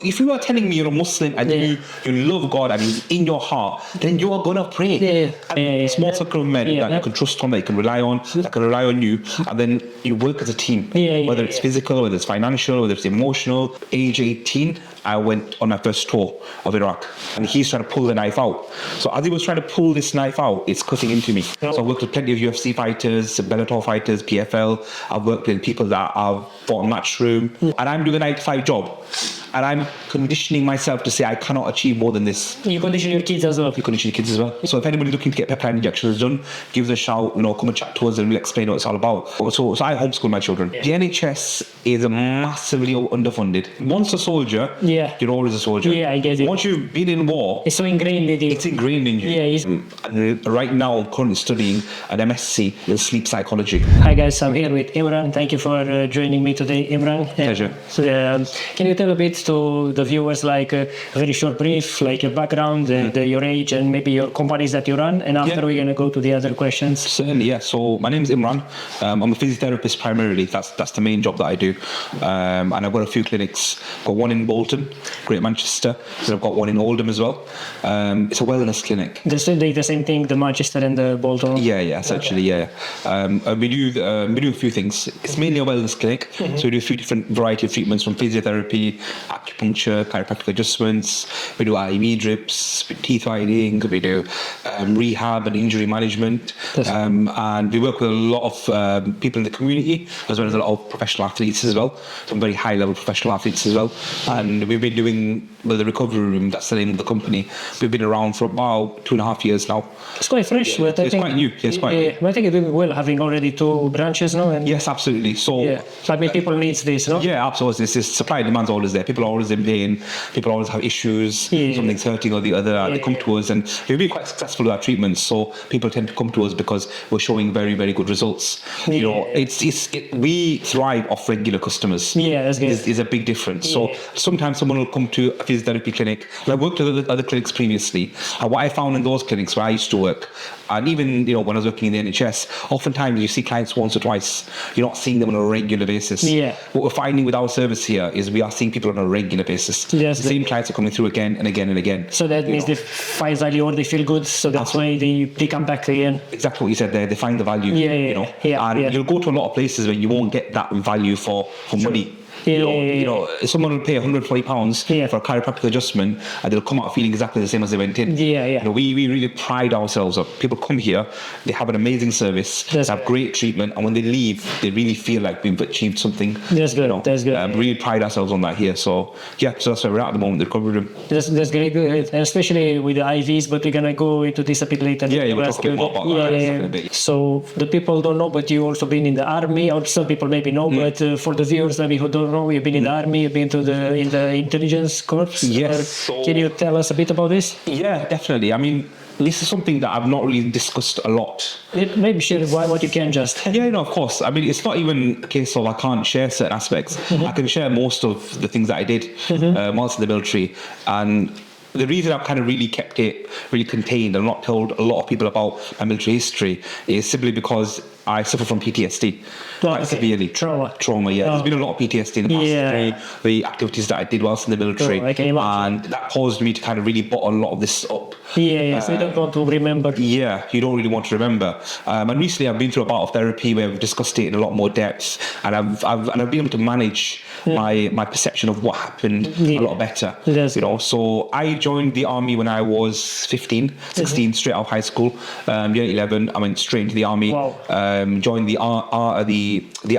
If you are telling me you're a Muslim and you love God and He's in your heart, then you are gonna pray. And small circle of men that you can trust on, that you can rely on, that can rely on you, and then you work as a team. Whether it's physical, whether it's financial, whether it's emotional. Age 18, I went on my first tour of Iraq, and he's trying to pull the knife out. So as he was trying to pull this knife out, it's cutting into me. So I worked with plenty of UFC fighters, Bellator fighters, PFL. I've worked with people that have fought in Matchroom, and I'm doing a 9-to-5 job. And I'm conditioning myself to say I cannot achieve more than this. You condition your kids as well. You condition your kids as well. So if anybody's looking to get peptide injections done, give us a shout, come and chat to us and we'll explain what it's all about. So I homeschool my children. The NHS is massively underfunded. Once a soldier, you're always a soldier. Yeah, I get it. Once you've been in war, it's so ingrained in you. It's ingrained in you. And right now I'm currently studying an MSc in sleep psychology. Hi guys, I'm here with Imran. Thank you for joining me today, Imran. Pleasure. So, can you tell a bit to the viewers, like a very short brief, like your background and your age and maybe your companies that you run, and after we're going to go to the other questions. Certainly, yeah. So my name is Imran. I'm a physiotherapist primarily. That's the main job that I do. And I've got a few clinics. I've got one in Bolton, Great Manchester. So I've got one in Oldham as well. It's a wellness clinic. The same thing, the Manchester and the Bolton? Yeah, essentially, yeah. We do a few things. It's mainly a wellness clinic. So we do a few different variety of treatments, from physiotherapy, acupuncture, chiropractic adjustments. We do IV drips, teeth whitening. We do rehab and injury management. And we work with a lot of people in the community, as well as a lot of professional athletes as well. Some very high-level professional athletes as well. And we've been doing the recovery room. That's the name of the company. We've been around for about 2.5 years now. It's quite fresh. But it's quite new. It's quite new. I think it's doing well, having already 2 branches now. And yes, absolutely. So I mean, people need this, no? Yeah, absolutely. This is supply and demand's always there. People are always in pain. People always have issues. Something's hurting or the other. They come to us, and we've been quite successful with our treatments. So people tend to come to us because we're showing very, very good results. We thrive off regular customers. Yeah, that's good. Is a big difference. So sometimes someone will come to a physiotherapy clinic. And I've worked at other clinics previously, and what I found in those clinics where I used to work, and even when I was working in the NHS, oftentimes you see clients once or twice. You're not seeing them on a regular basis. What we're finding with our service here is we are seeing people on a regular basis. The same clients are coming through again and again and again. So that means they find value or they feel good, so that's why they come back again. Exactly what you said there. They find the value. And you'll go to a lot of places where you won't get that value for money. Someone will pay £140 for a chiropractic adjustment, and they'll come out feeling exactly the same as they went in. We really pride ourselves on people come here, they have an amazing service, they have great treatment, and when they leave, they really feel like we've achieved something. That's good. That's good. We really pride ourselves on that here. So that's where we're at the moment. The recovery room. That's great, and especially with the IVs. But we're gonna go into this a bit later. We'll talk a bit more about that. So the people don't know, but you also been in the army, or some people maybe know, but for the viewers maybe who don't know, you've been in the army, you've been in the intelligence corps. Yes. Can you tell us a bit about this? Yeah, definitely. I mean, this is something that I've not really discussed a lot. Maybe share what you can just. Of course. I mean, it's not even a case of I can't share certain aspects. I can share most of the things that I did whilst in the military. And the reason I've kind of really kept it really contained and not told a lot of people about my military history is simply because I suffer from PTSD quite severely. Trauma, There's been a lot of PTSD in the past, the activities that I did whilst in the military, and that caused me to kind of really bottle a lot of this up. So you don't want to remember. You don't really want to remember. And recently I've been through a bout of therapy where we've discussed it in a lot more depth, and I've been able to manage my perception of what happened a lot better. So I joined the army when I was 16, straight out of high school. Year 11, I went straight into the army. Joined the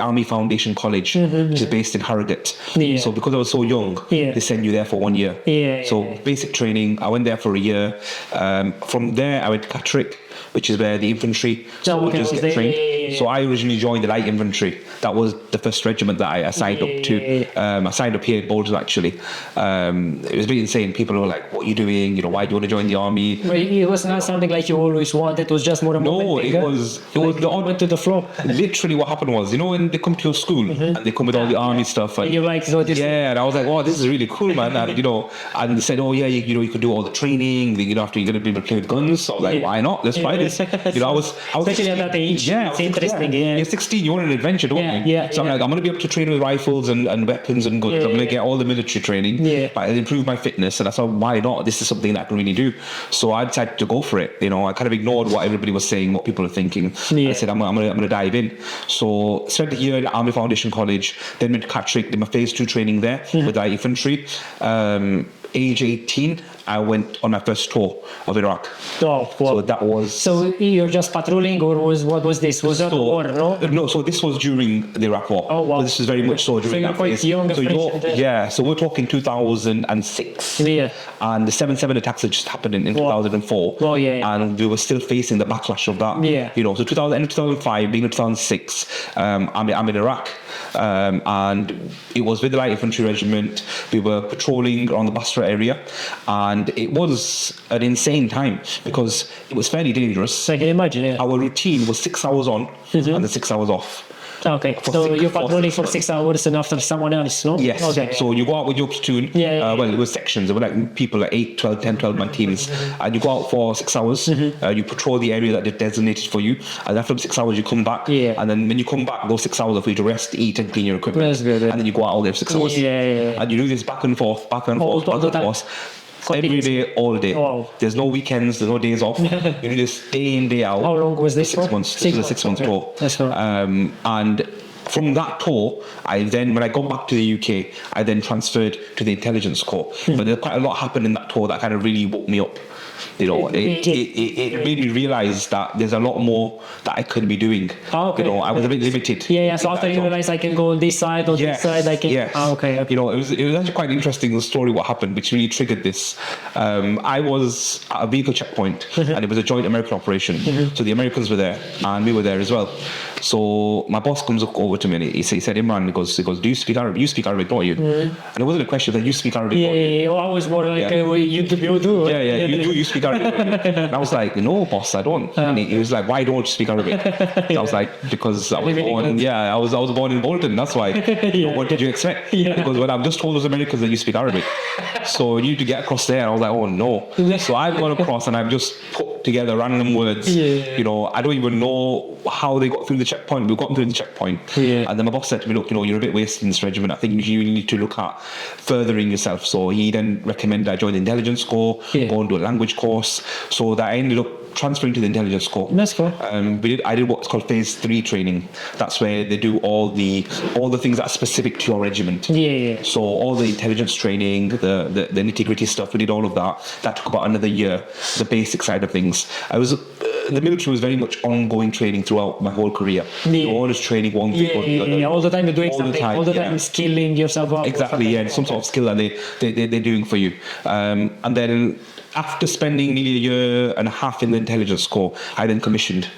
Army Foundation College, which is based in Harrogate. So because I was so young, they send you there for 1 year. So basic training, I went there for a year. From there, I went to Catterick, which is where the infantry soldiers get trained. So I originally joined the light infantry. That was the first regiment that I signed up to. I signed up here in Bolton, actually. It was really insane. People were like, what are you doing? Why do you want to join the army? It was not something like you always wanted. It was just more a moment. No, it was the odd to the floor. Literally what happened was, when they come to your school and they come with all the army stuff. And you like so and I was like, wow, this is really cool, man. And they said, oh yeah, you could do all the training. After you're going to be able to play with guns. So I was like, why not? Let's try this. I was especially at that age. I was interesting. Yeah. You're 16, you want an adventure, don't you? Yeah. So I'm like, I'm going to be able to train with rifles and weapons and guns. I'm going to get all the military training. Yeah. But I'll improve my fitness. And I thought, why not? This is something that I can really do. So I decided to go for it. I kind of ignored what everybody was saying, what people are thinking. Yeah. I said, I'm going to dive in. So spent a year at Army Foundation College, then went to Catterick, did my phase 2 training there with light infantry. Age 18, I went on my first tour of Iraq. Oh, wow. So that was... So you're just patrolling, or what was this? Was that war, no? No, so this was during the Iraq War. Oh, wow. So this was very much so during you're that quite phase. young. So we're talking 2006. Yeah. And the 7/7 attacks had just happened in 2004. Oh, yeah. And we were still facing the backlash of that. Yeah. So 2005, beginning of 2006, I'm in Iraq. And it was with the Light Infantry Regiment. We were patrolling around the Basra area, and it was an insane time because it was fairly dangerous. I can imagine, yeah. Our routine was 6 hours on and then 6 hours off. Okay, so you're patrolling for 6 hours and after someone else, no? Yes. Okay. So you go out with your platoon. Well, it was sections. There were like people like 8, 12, 10, 12 man teams. And you go out for 6 hours. You patrol the area that they've designated for you. And after 6 hours, you come back. Yeah. And then when you come back, those 6 hours are for you to rest, eat, and clean your equipment. That's good. And then you go out all there for 6 hours. Yeah. And you do this back and forth. All the time. Every day, all day. Wow. There's no weekends, there's no days off. You do this day in, day out. How long was this for? 6 months. This was a 6 month tour. That's cool. And from that tour, when I got back to the UK, I then transferred to the intelligence corps. But there's quite a lot happened in that tour that kind of really woke me up. It made me realise that there's a lot more that I could be doing. Okay. I was a bit limited. Yeah. So after you realize I can go on this side or this side, I can. Yes. Okay. It was actually quite interesting, the story what happened, which really triggered this. I was at a vehicle checkpoint, and it was a joint American operation. So the Americans were there, and we were there as well. So my boss comes over to me and he said, Imran, he goes, do you speak Arabic? You speak Arabic, don't you? And it wasn't a question that you speak Arabic. Yeah. I was more like, you do. Yeah. You speak Arabic. And I was like, no, boss, I don't. And he was like, why don't you speak Arabic? I was like, because I was born. I was born in Bolton. That's why. What did you expect? Because when I've just told those Americans that you speak Arabic, so you need to get across there. I was like, oh no. So I've gone across and I've just put together random words. I don't even know how they got through the checkpoint. We've gotten through the checkpoint, and then my boss said to me, look, you're a bit wasted in this regiment. I think you need to look at furthering yourself. So he then recommended I join the intelligence corps, go and do a language course. So that I ended up transferring to the intelligence corps. That's cool. I did what's called phase 3 training. That's where they do all the things that are specific to your regiment. So all the intelligence training, the nitty-gritty stuff, we did all of that. That took about another year, the basic side of things. The military was very much ongoing training throughout my whole career. You're always training one thing. All the time you're doing something. All the time skilling yourself up. Exactly, some sort of skill that they're doing for you. And then after spending nearly a year and a half in the intelligence corps, I then commissioned.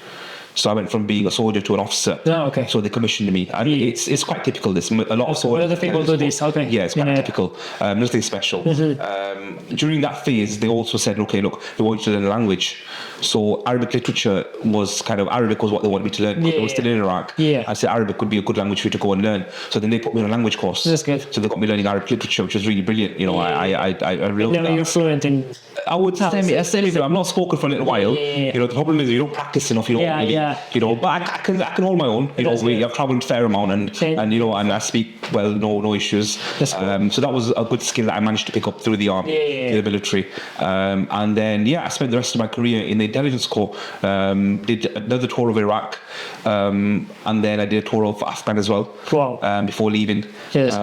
So I went from being a soldier to an officer. Okay. So they commissioned me, and it's quite typical. This a lot of soldiers. Other people do this. Okay. Yeah, it's quite typical. Nothing special. During that phase, they also said, okay, look, we want you to learn a language. So Arabic literature Arabic was what they wanted me to learn. They were still in Iraq. I said Arabic would be a good language for you to go and learn. So then they put me on a language course. That's good. So they got me learning Arabic literature, which was really brilliant. I realized now you're fluent in. I would say I'm not spoken for a little while. The problem is you don't practice enough. You don't really. But I can hold my own. I've travelled a fair amount, and I speak well, no issues. So that was a good skill that I managed to pick up through the army, the military, and then I spent the rest of my career in the intelligence corps. Did another tour of Iraq, and then I did a tour of Afghanistan as well. Wow. Before leaving. Yes.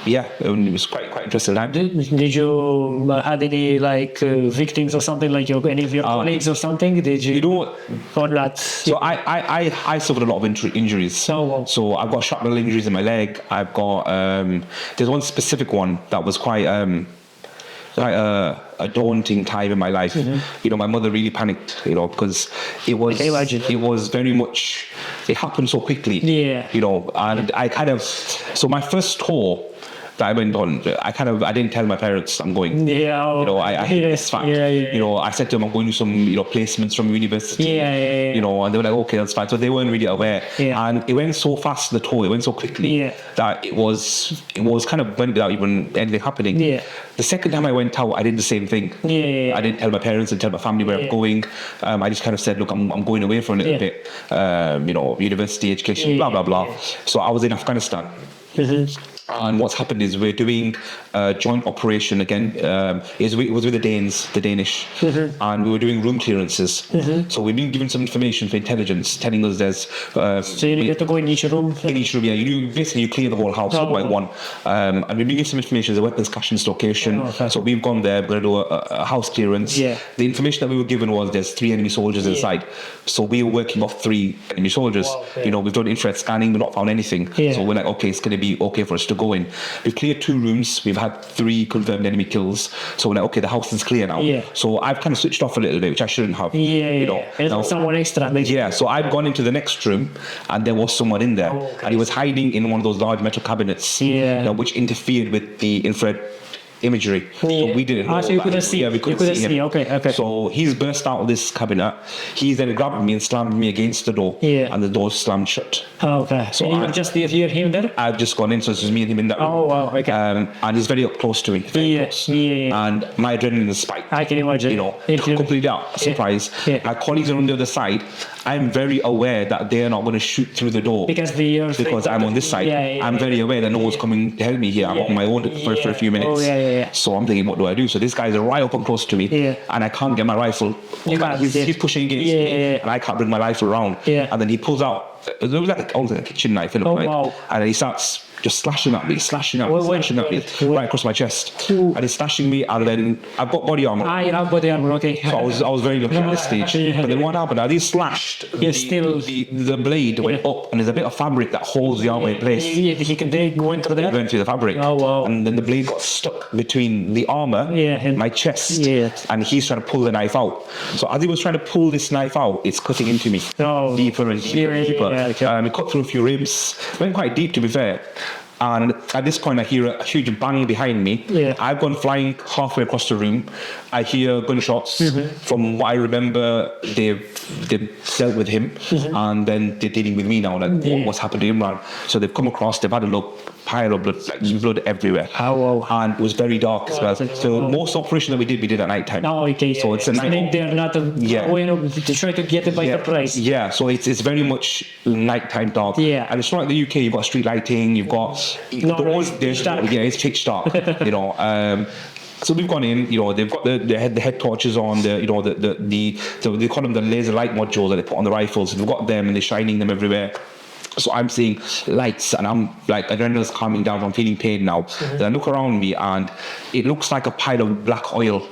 It was quite interesting. Did you had any victims or something, like any of your colleagues or something? Did you? Or that? So I suffered a lot of injuries. So I've got shrapnel injuries in my leg. I've got there's one specific one that was quite a daunting time in my life. My mother really panicked, because it was very much, it happened so quickly. And I so my first tour, that I went on, I didn't tell my parents I'm going. Yeah. You know, I hid this fact. Yeah. You know, I said to them I'm going to some, you know, placements from university. Yeah. You know, and they were like, okay, that's fine. So they weren't really aware. Yeah. And it went so fast, the tour, it went so quickly that it was kind of went without even anything happening. Yeah. The second time I went out, I did the same thing. Yeah. I didn't tell my parents and tell my family where I'm going. I just kind of said, look, I'm going away for a little bit. You know, university, education, blah, blah, blah. So I was in Afghanistan. And what's happened is we're doing a joint operation again. It was with the Danish, and we were doing room clearances. So we've been given some information for intelligence, telling us there's. So you get to go in each room. In each room, yeah. You clear the whole house one by one, and we've been given some information. The weapons cache in location. So we've gone there. We're going to do a house clearance. Yeah. The information that we were given was there's 3 enemy soldiers inside. So we were working off 3 enemy soldiers. You know, we've done infrared scanning. We've not found anything. So we're like, okay, it's going to be okay for us to go in. We've cleared 2 rooms. We've had 3 confirmed enemy kills. So we're like, okay, the house is clear now. So I've kind of switched off a little bit, which I shouldn't have. You know, now, someone extra. Basically. So I've gone into the next room, and there was someone in there, and he was hiding in one of those large metal cabinets, you know, which interfered with the infrared imagery. So we didn't know. So you couldn't see. Yeah, we couldn't see him. Okay. So he's burst out of this cabinet. He's then grabbed me and slammed me against the door. And the door slammed shut. Okay. So you just hear him there? I've just gone in, so it's just me and him in that room. Oh, wow. Okay. And he's very up close to me. Very close. And my adrenaline is spiked. I can imagine. You know, completely out. Surprise. My colleagues are on the other side. I'm very aware that they are not going to shoot through the door because I'm on this side. I'm very aware that no one's coming to help me here. I'm on my own for a few minutes. So I'm thinking, what do I do? So this guy's right up and close to me, and I can't get my rifle. He's pushing against me, and I can't bring my rifle around. And then he pulls out. It was like a kitchen knife, right? Wow. And then he starts just slashing at me right across my chest. And he's slashing me, and then I've got body armor. You have body armor, okay. So I was very lucky at this stage. But then what happened? As he slashed, the blade went up, and there's a bit of fabric that holds the armor in place. They went through there? Went through the fabric. Oh, wow. And then the blade got stuck between the armor and my chest. And he's trying to pull the knife out. So as he was trying to pull this knife out, it's cutting into me. Deeper and deeper. It cut through a few ribs. Went quite deep, to be fair. And at this point, I hear a huge bang behind me. I've gone flying halfway across the room. I hear gunshots. From what I remember, they've dealt with him, and then they're dealing with me now. Like, what's happened to Imran? So they've come across. They've had a look. Pile of blood, like blood everywhere. And it was very dark as well. So most operation that we did at night time. So it's a night. They're not to try to get it by surprise. So it's very much nighttime dark. And it's not like the UK. You've got street lighting. You've got it's pitch dark. You know. So we've gone in, you know, they've got the head torches on, they call them the laser light modules that they put on the rifles. They've got them and they're shining them everywhere. So I'm seeing lights, and I'm like, adrenaline's calming down. I'm feeling pain now. Then I look around me, and it looks like a pile of black oil.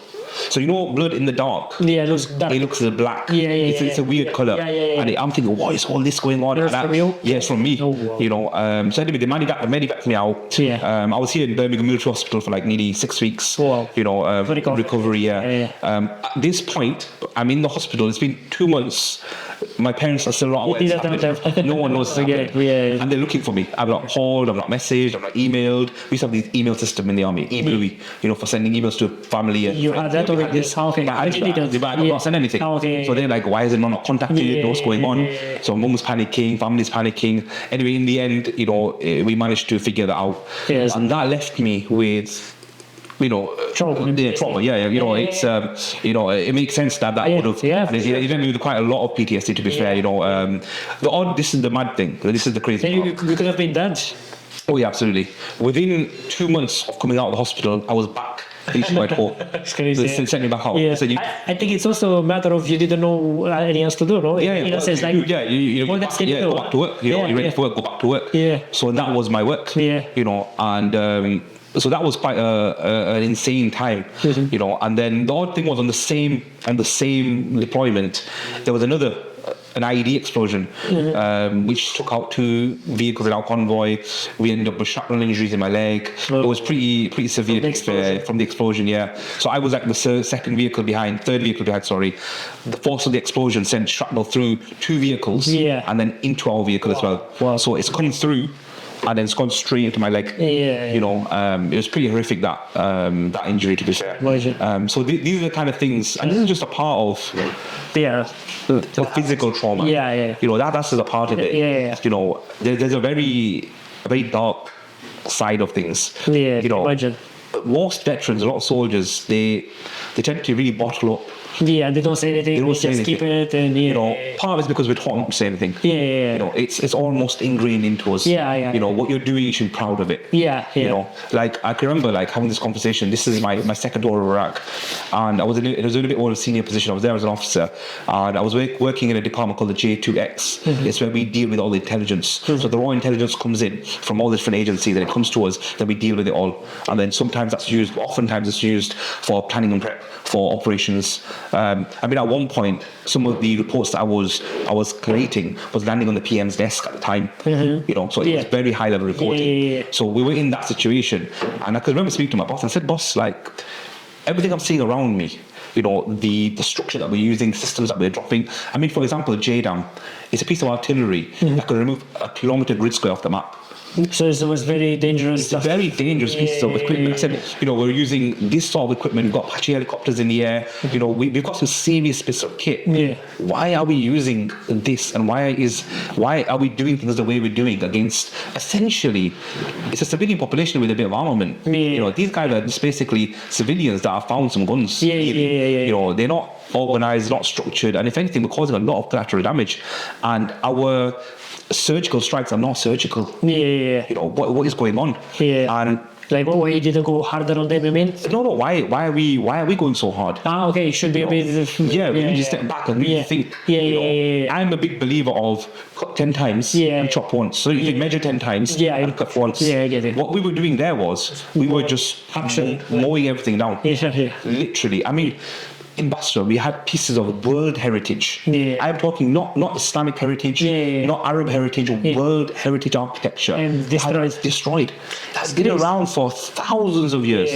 So you know, blood in the dark. It looks dark. It looks black. It's a weird color. And I'm thinking, what is all this going on? From you? It's from me. You know. So anyway, they medevaced me out. I was here in Birmingham Military Hospital for like nearly 6 weeks. You know, recovery. At this point, I'm in the hospital. It's been 2 months. My parents are still not aware. No one knows. And they're looking for me. I've not called, I've not messaged, I've not emailed. We used to have this email system in the army, e-Bluey, you know, for sending emails to family. You had that already? This I didn't send anything. So they're like, why is it not contacted? What's going on? So mum was panicking, family's panicking. Anyway, in the end, you know, we managed to figure that out. And that left me with, you know, trauma. You know, it's you know, it makes sense that would have. It left me with quite a lot of PTSD, to be fair. You know, this is the mad thing. This is the crazy part. You could have been dead. Oh yeah, absolutely. Within 2 months of coming out of the hospital, I was back. It's crazy. They sent me back out. I think it's also a matter of you didn't know anything else to do, no? In a sense, like, go back to work. You're ready for work, go back to work. So that was my work. You know, and so that was quite an insane time, you know. And then the odd thing was on the same deployment, there was an IED explosion, which took out 2 vehicles in our convoy. We ended up with shrapnel injuries in my leg. It was pretty severe from the explosion. So I was like the third vehicle behind. The force of the explosion sent shrapnel through 2 vehicles and then into our vehicle as well. So it's come through and then it's gone straight into my leg. Yeah. You know, it was pretty horrific, that injury, to be fair. So these are the kind of things, and this is just a part of the physical trauma. Yeah. You know, that's just a part of it. Yeah. You know, there's a very dark side of things. Yeah, you know, imagine. most veterans, a lot of soldiers, they tend to really bottle up. Yeah, they don't say anything. They just keep it, and you know, part of it's because we're taught not to say anything. Yeah. You know, it's almost ingrained into us. Yeah. You know, what you're doing, you should be proud of it. Yeah. You know, like I can remember like having this conversation. This is my second tour of Iraq, and it was in a bit more of a senior position. I was there as an officer, and I was working in a department called the J2X. It's where we deal with all the intelligence. So the raw intelligence comes in from all the different agencies, and it comes to us. Then we deal with it all, and then oftentimes it's used for planning and prep for operations. I mean, at one point, some of the reports that I was collating was landing on the PM's desk at the time. You know, so it was very high level reporting. So we were in that situation, and I could remember speaking to my boss. I said, "Boss, like everything I'm seeing around me, you know, the structure that we're using, systems that we're dropping. I mean, for example, JDAM is a piece of artillery that can remove a kilometre grid square off the map." So it was very dangerous stuff. Very dangerous pieces of equipment. I said, you know, we're using this sort of equipment. We've got Apache helicopters in the air. You know, we've got some serious bits of kit. Why are we using this? And why are we doing things the way we're doing against, essentially, it's a civilian population with a bit of armament. You know, these guys are just basically civilians that have found some guns. You know, they're not organized, not structured, and if anything, we're causing a lot of collateral damage. And our surgical strikes are not surgical. You know, what is going on? And like, why you didn't go harder on them, I mean? No, why are we going so hard? Okay, it should be a bit. We need to step back and really think. I'm a big believer of cut 10 times and chop once. So you can measure 10 times and cut once. I get it. What we were doing there was we were just mowing everything down. Literally. I mean, in Basra, we had pieces of world heritage. I'm talking not Islamic heritage, not Arab heritage, world heritage architecture. And destroyed. That's been around for thousands of years.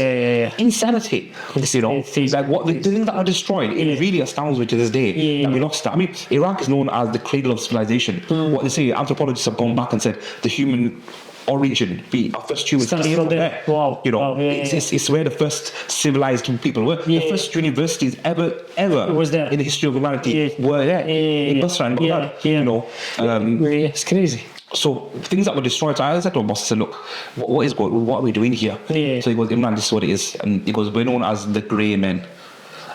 Insanity. You know, like what the things that are destroyed, it really astounds me to this day that we lost that. I mean, Iraq is known as the cradle of civilization. What they say, anthropologists have gone back and said the human origin, our first humans there. Wow. You know, it's where the first civilized people were. The first universities ever was there in the history of humanity were there in Basra and Baghdad. You know, it's crazy. So things that were destroyed. So I said to my boss, I said, "Look, what are we doing here?" So he goes, "Imran, this is what it is," and he goes, "We're known as the grey men."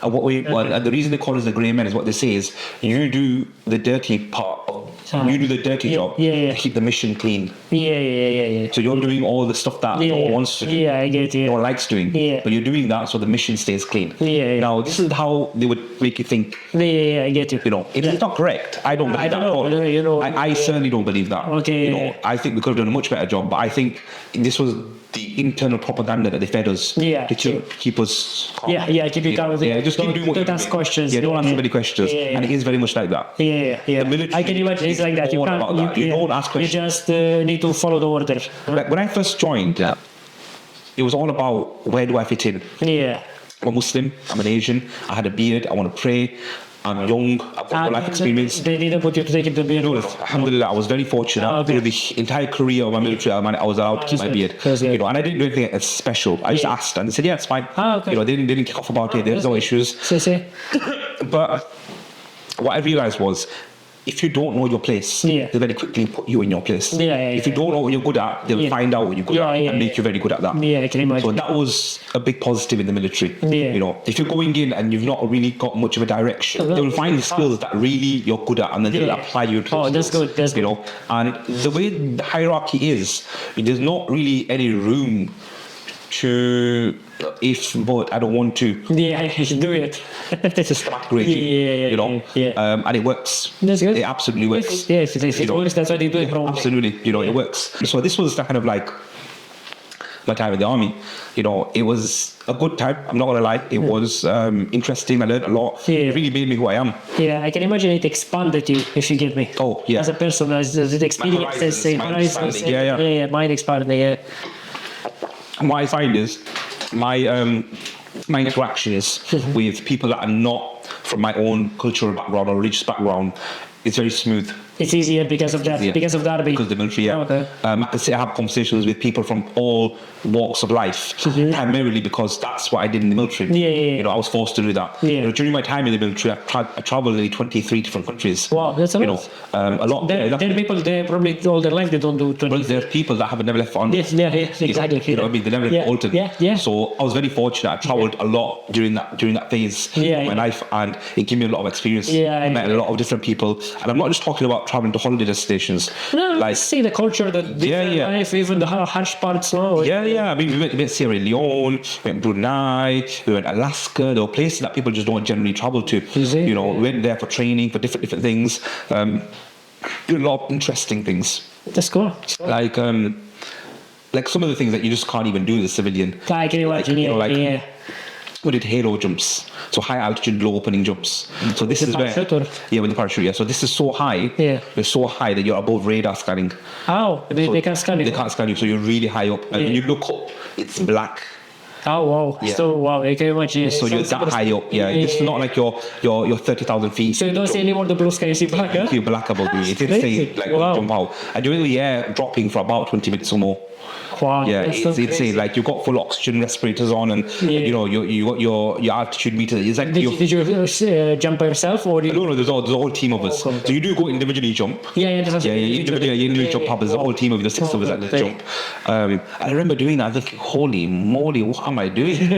And and the reason they call us the grey men is what they say is you do the dirty part. You do the dirty job to keep the mission clean. So you're doing all the stuff that no one wants to do. I get it. No one likes doing. But you're doing that so the mission stays clean. Now, this is how they would make you think. I get you. You know, it's not correct. I don't believe that. You know, I certainly don't believe that. You know, I think we could have done a much better job, but I think this was the internal propaganda that they fed us to keep us calm. Keep you calm. Just keep doing what don't ask questions. Don't answer many questions. And it is very much like that. The military, I can imagine it's like that. You don't ask questions. You just need to follow the order. Like when I first joined, it was all about where do I fit in. I'm a Muslim, I'm an Asian, I had a beard, I want to pray, I'm young, I've got life experience. They didn't put you to take it to the beard? No, alhamdulillah, I was very fortunate. For the entire career of my military, I was allowed to keep my beard. You know, and I didn't do anything special. I just asked, and they said, "Yeah, it's fine." You know, they didn't kick off about it. There's no issues. But what I realized was, if you don't know your place, they very quickly put you in your place. If you don't know what you're good at, they'll find out what you're good at and make you very good at that. I can imagine. So that was a big positive in the military. You know, if you're going in and you've not really got much of a direction, they will find the skills that really you're good at, and then they'll apply you to that's good. That's good. You know, and the way the hierarchy is, there's not really any room to but I don't want to. I should do it. It's systematic regime, you know, and it works. That's good. It absolutely works. If it works, that's why they do it. Absolutely, you know, it works. So this was kind of like my time in the army. You know, it was a good time. I'm not gonna lie. It was interesting. I learned a lot. It really made me who I am. I can imagine it expanded you, if you get me. As a person, as it experiences, mind expanded. And what I find is my interactions with people that are not from my own cultural background or religious background is very smooth. It's easier because of that. Yeah. Because of the army. Because of the military, yeah. Okay. I can say I have conversations with people from all walks of life, primarily because that's what I did in the military. Yeah. You know, I was forced to do that. Yeah. You know, during my time in the military, I traveled in 23 different countries. Wow, that's a lot. You know, a lot. There are people, they probably all their life they don't do 20. Well, there are people that have never left London. Yes, yeah, exactly. You know what I mean? They never left Bolton. Yeah. So I was very fortunate. I travelled a lot during that phase Yeah, of my life, and it gave me a lot of experience. Yeah, I met a lot of different people, and I'm not just talking about travelling to holiday destinations. No, like see the culture, the different life, even the harsh parts. No. Yeah. I mean, we went Sierra Leone, we went Brunei, we went Alaska. There were places that people just don't generally travel to. Exactly. You know, we went there for training for different things. Do a lot of interesting things. That's cool. Like some of the things that you just can't even do as a civilian. I can imagine. Yeah. We did halo jumps, so high altitude, low opening jumps. So this is where, with the parachute. Yeah, so this is so high. Yeah, it's so high that you're above radar scanning. Oh, they can't scan you. They can't scan you, so you're really high up, and when you look up, it's black. Oh wow! Yeah. So wow, I can imagine. So you're that high up. Yeah, it's not like you're 30,000 feet. So you don't see any more the blue sky. You see black. Huh? You see black above you. It's insane. Like jump out, and you're in the air dropping for about 20 minutes or more. Wow, yeah, it's insane. Like you've got full oxygen respirators on, and you know you got your altitude meter. It's like did you jump by yourself or? No, there's a whole team of us. So you do go individually jump. You individually jump up. There's a whole team of the 6 of us that jump. I remember doing that. I think, holy moly, what am I doing?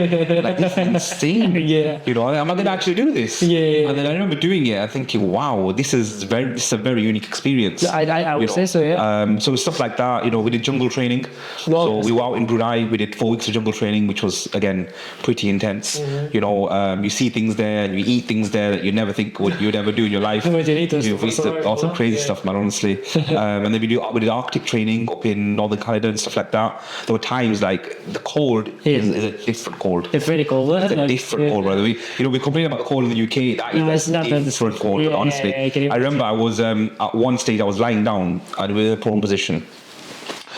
Like this is insane. You know, am I going to actually do this? And then I remember doing it. I thinking, wow, this is a very unique experience. I would say so. Yeah. So stuff like that. You know, we did jungle training. So we were out in Brunei. We did 4 weeks of jungle training, which was again pretty intense. You know, you see things there, and you eat things there that you never think you'd ever do in your life. Some crazy stuff, man. Honestly. And then we did Arctic training up in Northern Canada and stuff like that. There were times like the cold is a different cold. It's very cold. It's a different cold, brother. We complain about the cold in the UK. That is a different cold. Honestly, I remember I was at one stage I was lying down and we were in a prone position.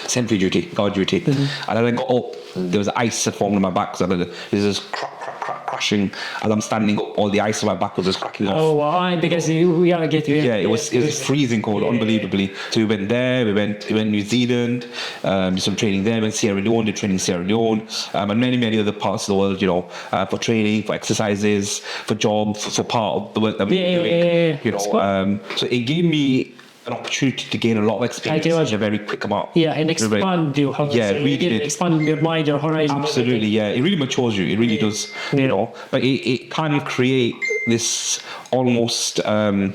Sentry duty, guard duty, and I then got up. There was ice that formed on my back, so there's this crashing as I'm standing up. All the ice on my back was just cracking off. Oh, why? Because we are getting. Yeah, it was freezing cold, unbelievably. So we went there. We went New Zealand, did some training there. We went Sierra Leone, did training in Sierra Leone, and many other parts of the world. You know, for training, for exercises, for jobs, for part of the work that we doing. You know, so it gave me an opportunity to gain a lot of experience in a very quick amount. Yeah, and expand you. Really did. Expand your mind, your horizon. Absolutely, yeah. It really matures you. It really does. You know, but it kind of create this almost, and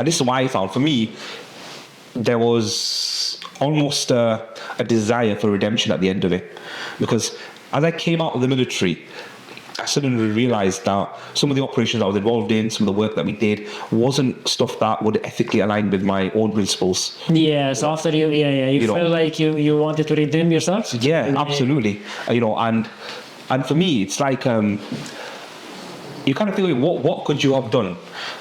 this is why I found for me, there was almost a desire for redemption at the end of it, because as I came out of the military, I suddenly realised that some of the operations I was involved in, some of the work that we did, wasn't stuff that would ethically align with my own principles. Yeah, so after you felt like you wanted to redeem yourself? Yeah, absolutely. You know, and for me, it's like you kind of feel like, what could you have done?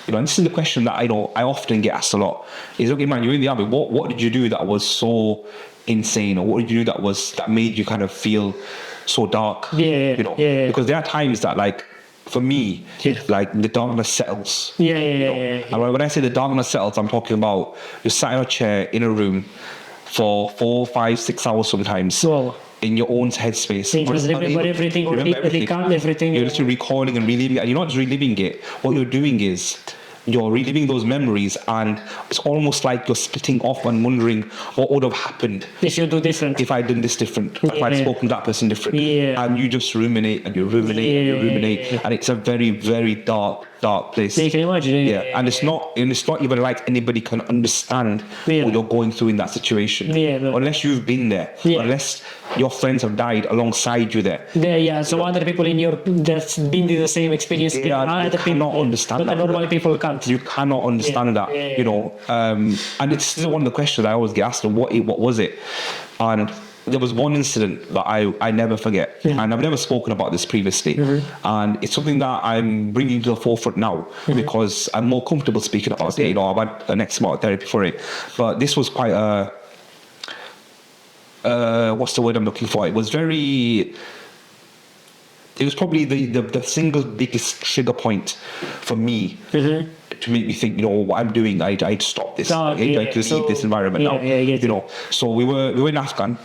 You know, and this is the question that I often get asked a lot. Is, okay, man, you're in the army. What did you do that was so insane, or what did you do that made you kind of feel so dark? Because there are times that, like, for me, like the darkness settles. And when I say the darkness settles, I'm talking about you're sat in a chair in a room for 4, 5, 6 hours sometimes. In your own headspace. Everything. You're just recalling and reliving, and you're not just reliving it. What you're doing is you're reliving those memories, and it's almost like you're splitting off and wondering what would have happened if you do different, if I'd done this different, if I'd spoken to that person different. And you just ruminate and you ruminate and it's a very, very dark place. You can imagine. And it's not even like anybody can understand what you're going through in that situation, unless you've been there, unless your friends have died alongside you there. So other people that's been through the same experience, cannot understand that. Normal people can't. You cannot understand that. You know, and it's still one of the questions I always get asked: what was it? And there was one incident that I never forget, and I've never spoken about this previously, and it's something that I'm bringing to the forefront now because I'm more comfortable speaking about it. You know, I've had an X amount of therapy for it, but this was quite what's the word I'm looking for? It was probably the single biggest trigger point for me to make me think, what I'm doing, I had to stop this. Oh, I had to leave this environment now. So we were in Afghan.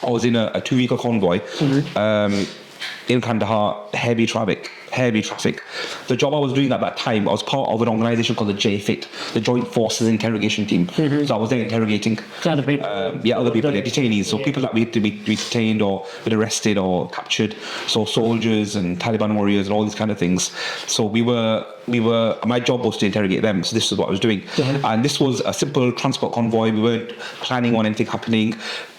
I was in a 2-week convoy in Kandahar, heavy traffic. The job I was doing at that time, I was part of an organisation called the JFIT, the Joint Forces Interrogation Team. So I was there interrogating other people. other people, detainees. So people that we had to be detained or been arrested or captured. So soldiers and Taliban warriors and all these kind of things. So my job was to interrogate them. So this is what I was doing. And this was a simple transport convoy. We weren't planning on anything happening.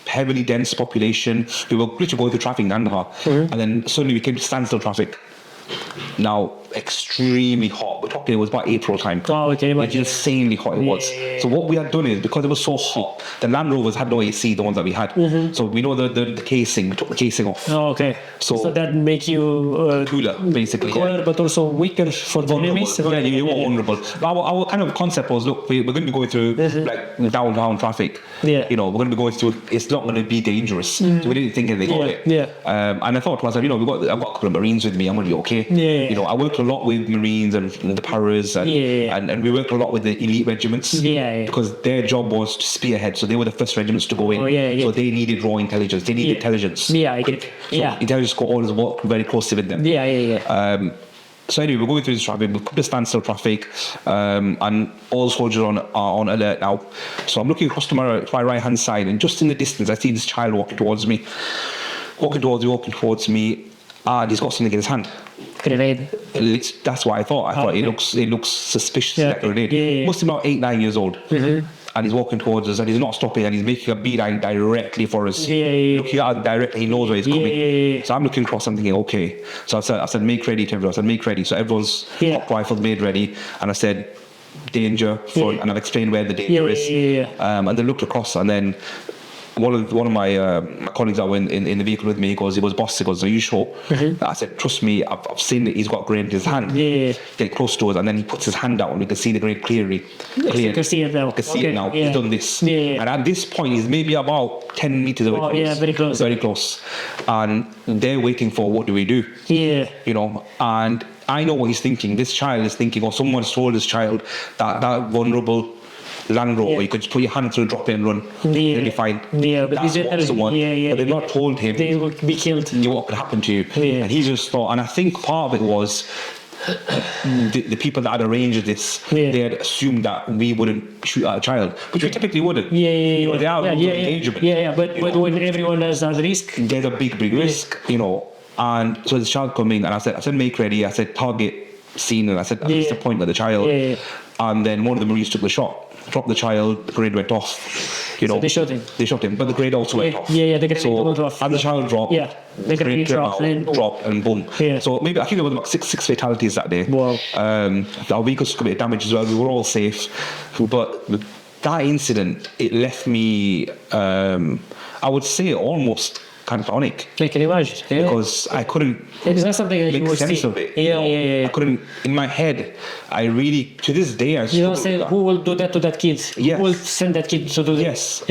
Heavily dense population. We were literally going through traffic in Kandahar. And then suddenly we came to standstill traffic. Now, extremely hot. We're talking, it was about April time. Oh, okay. It's insanely hot it was. So what we had done is, because it was so hot, the Land Rovers had no AC, the ones that we had. So we know the casing, we took the casing off. Oh, okay. So that make you cooler, basically. Cooler, but also weaker for the enemies. Yeah, you were vulnerable. Our kind of concept was, look, we're going to be going through like downtown traffic. Yeah. We're going to be going through. It's not going to be dangerous. So we didn't think anything of it. Yeah. And I thought to myself, I've got a couple of Marines with me. I'm going to be okay. Yeah. I worked a lot with Marines and the paras, and we worked a lot with the elite regiments. Because their job was to spearhead. So they were the first regiments to go in. So they needed raw intelligence. They needed intelligence. Yeah, I get it. So intelligence got always worked very closely with them. So anyway, we're going through this traffic. We've come to standstill traffic, and all soldiers are on alert now. So I'm looking across to my right hand side, and just in the distance, I see this child walking towards me, and he's got something in his hand. Grenade. That's what I thought. I thought it looks suspicious like a grenade. Must be about 8-9 years old. And he's walking towards us, and he's not stopping, and he's making a beeline directly for us. Looking at us directly, he knows where he's coming. So I'm looking across, I'm thinking, okay. So I said, make ready to everyone. I said, make ready. So everyone's hot rifles made ready, and I said, danger, and I've explained where the danger is. And they looked across, and then one of my colleagues that were in the vehicle with me, he goes, boss, he goes, are you sure? I said, trust me, I've seen that he's got a grenade in his hand. Get close to us, and then he puts his hand out, and we can see the grenade clearly. You can see it now. He's done this. And at this point, he's maybe about 10 meters away from us. Very close. Very close. And they're waiting for, what do we do? And I know what he's thinking. This child is thinking, or someone's told this child that vulnerable Land Rover, you could just put your hand through, drop it and run. You'll be fine. But that's what's the one. But they've not told him they will be killed. What could happen to you. And he just thought, and I think part of it was the people that had arranged this, they had assumed that we wouldn't shoot at a child, which we typically wouldn't. They are endangerment. But when everyone has a risk, there's a big risk, And so the child come in, and I said, make ready. I said, target scene, and I said, that's the point of the child. And then one of the Marines took the shot, dropped the child, the grenade went off. So they shot him. But the grenade also went off. The grenade went off. And the child dropped. The grenade dropped and boom. So maybe I think there was about six fatalities that day. Wow. Our vehicles committed damage as well. We were all safe, but that incident, it left me, I would say, almost catatonic. I can imagine. Because I couldn't it's not something that make sense of it. I couldn't, in my head, I really, to this day, I say, who will do that to that kid? Who will send that kid to do this?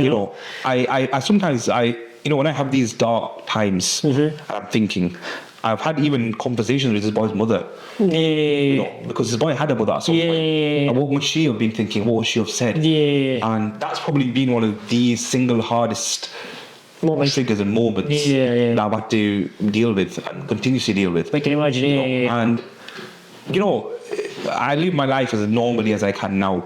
I sometimes, when I have these dark times, I'm thinking, I've had even conversations with this boy's mother, because this boy had a mother at some point. And what would she have been thinking? What would she have said? And that's probably been one of the single hardest triggers and moments that I've had to deal with and continuously deal with. I can imagine. And I live my life as normally as I can now.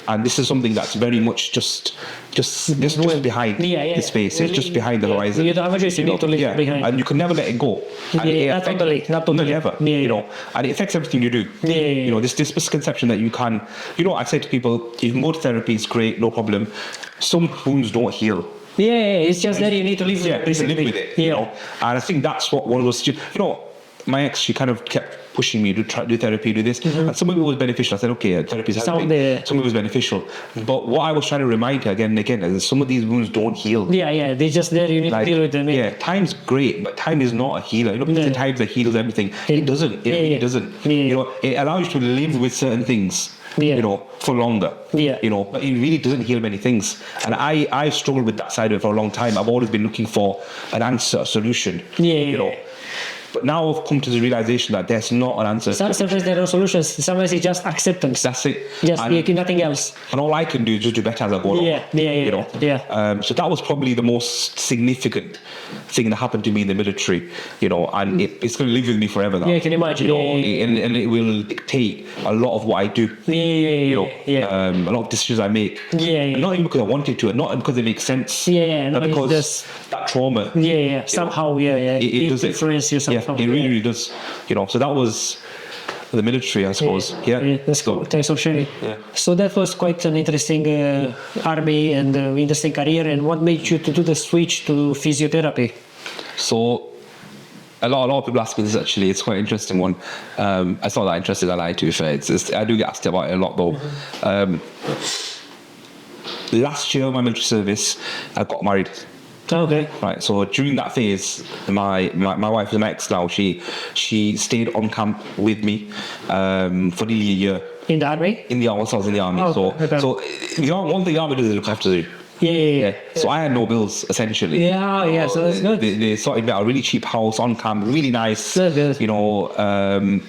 And this is something that's very much just behind the space. It's just behind the horizon. You don't have a choice. You need to leave behind. And you can never let it go. Not totally. Ever. And it affects everything you do. This misconception that you can. I say to people, you can go to therapy. It's great, no problem. Some wounds don't heal. It's just that you need to live with it. And I think that's what one of those. My ex, she kind of kept pushing me to try do therapy, do this. And some of it was beneficial. I said, okay, therapy is helping. Some of it was beneficial. But what I was trying to remind her again and again is some of these wounds don't heal. They're just there. You need to deal with them. Time's great, but time is not a healer. People times that heals everything. It doesn't. It doesn't. It allows you to live with certain things. For longer. But it really doesn't heal many things. And I struggled with that side of it for a long time. I've always been looking for an answer, a solution. But now I've come to the realization that there's not an answer. Sometimes there are solutions. Sometimes it's just acceptance. That's it. Just And, nothing else. and all I can do is just do better as I go along. You know? So that was probably the most significant thing that happened to me in the military, you know, and it's going to live with me forever now. Yeah, I can imagine. You know, and it will dictate a lot of what I do. A lot of decisions I make. And not even because I wanted to, not because it makes sense. But because that trauma. Somehow, it does influences you somehow. Yeah, it really does. You know, so that was the military, I suppose. That's cool. Thanks for sharing. Yeah. So that was quite an interesting army and interesting career. And what made you to do the switch to physiotherapy? So a lot of people ask me this, actually. It's quite an interesting one. It's not that interesting, I lie to be fair. I do get asked about it a lot though. Last year, my military service, I got married. Okay. Right. So during that phase, my wife is my ex now. She stayed on camp with me for nearly a year. In the army? In the army. Also, I was in the army. Oh, so one thing the army does is look after you. So I had no bills essentially. So that's good. They sorted me out a really cheap house on camp, really nice. Good. You know,